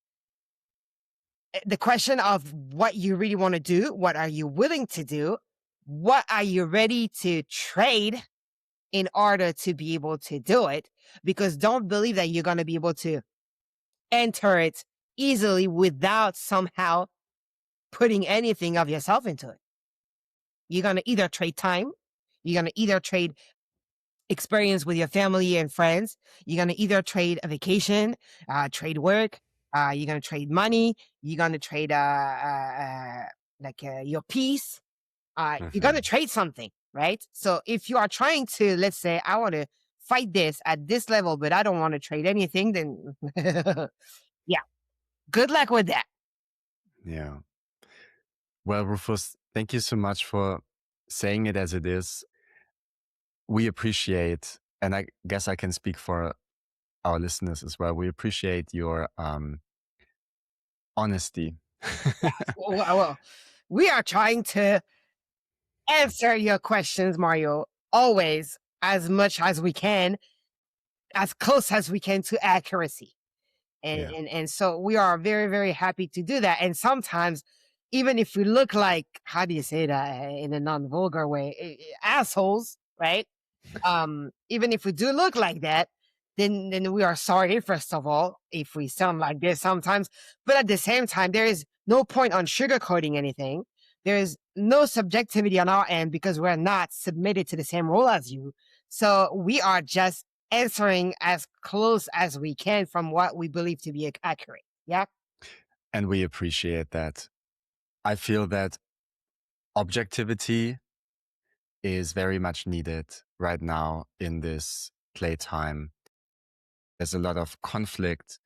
the question of what you really want to do. What are you willing to do? What are you ready to trade in order to be able to do it? Because don't believe that you're going to be able to enter it easily without somehow putting anything of yourself into it. You're going to either trade time, you're going to either trade experience with your family and friends, you're going to either trade a vacation, trade work, you're going to trade money, you're going to trade your peace. You're going to trade something, right? So if you are trying to, let's say, I want to fight this at this level, but I don't want to trade anything, then yeah, good luck with that. Yeah. Well, Rufus, thank you so much for saying it as it is. We appreciate, and I guess I can speak for our listeners as well, we appreciate your honesty. Well, we are trying to answer your questions, Mario, always as much as we can, as close as we can to accuracy. And so we are very, very happy to do that. And sometimes, even if we look like, how do you say that in a non-vulgar way, assholes, right? Even if we do look like that, then we are sorry, first of all, if we sound like this sometimes. But at the same time, there is no point on sugarcoating anything. There is no subjectivity on our end because we're not submitted to the same role as you. So we are just answering as close as we can from what we believe to be accurate. Yeah. And we appreciate that. I feel that objectivity is very much needed right now in this playtime. There's a lot of conflict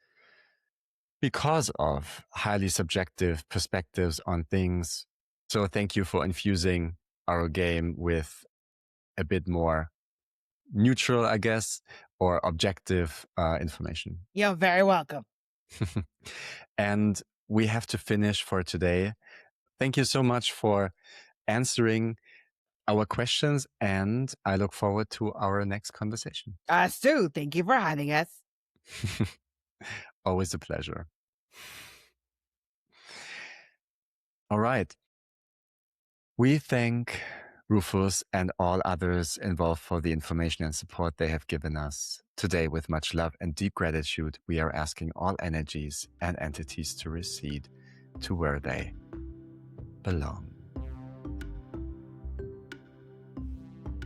because of highly subjective perspectives on things. So thank you for infusing our game with a bit more neutral, I guess, or objective information. You're very welcome. And we have to finish for today. Thank you so much for answering our questions, and I look forward to our next conversation. Stu, thank you for having us. Always a pleasure. All right. We thank Rufus and all others involved for the information and support they have given us. Today, with much love and deep gratitude, we are asking all energies and entities to recede to where they belong.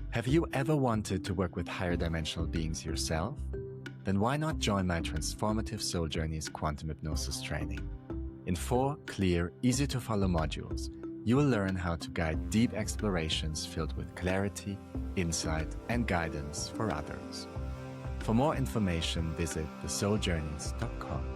Have you ever wanted to work with higher dimensional beings yourself? Then why not join my Transformative Soul Journeys Quantum Hypnosis training? In 4 clear, easy-to-follow modules, you will learn how to guide deep explorations filled with clarity, insight, and guidance for others. For more information, visit thesouljourneys.com.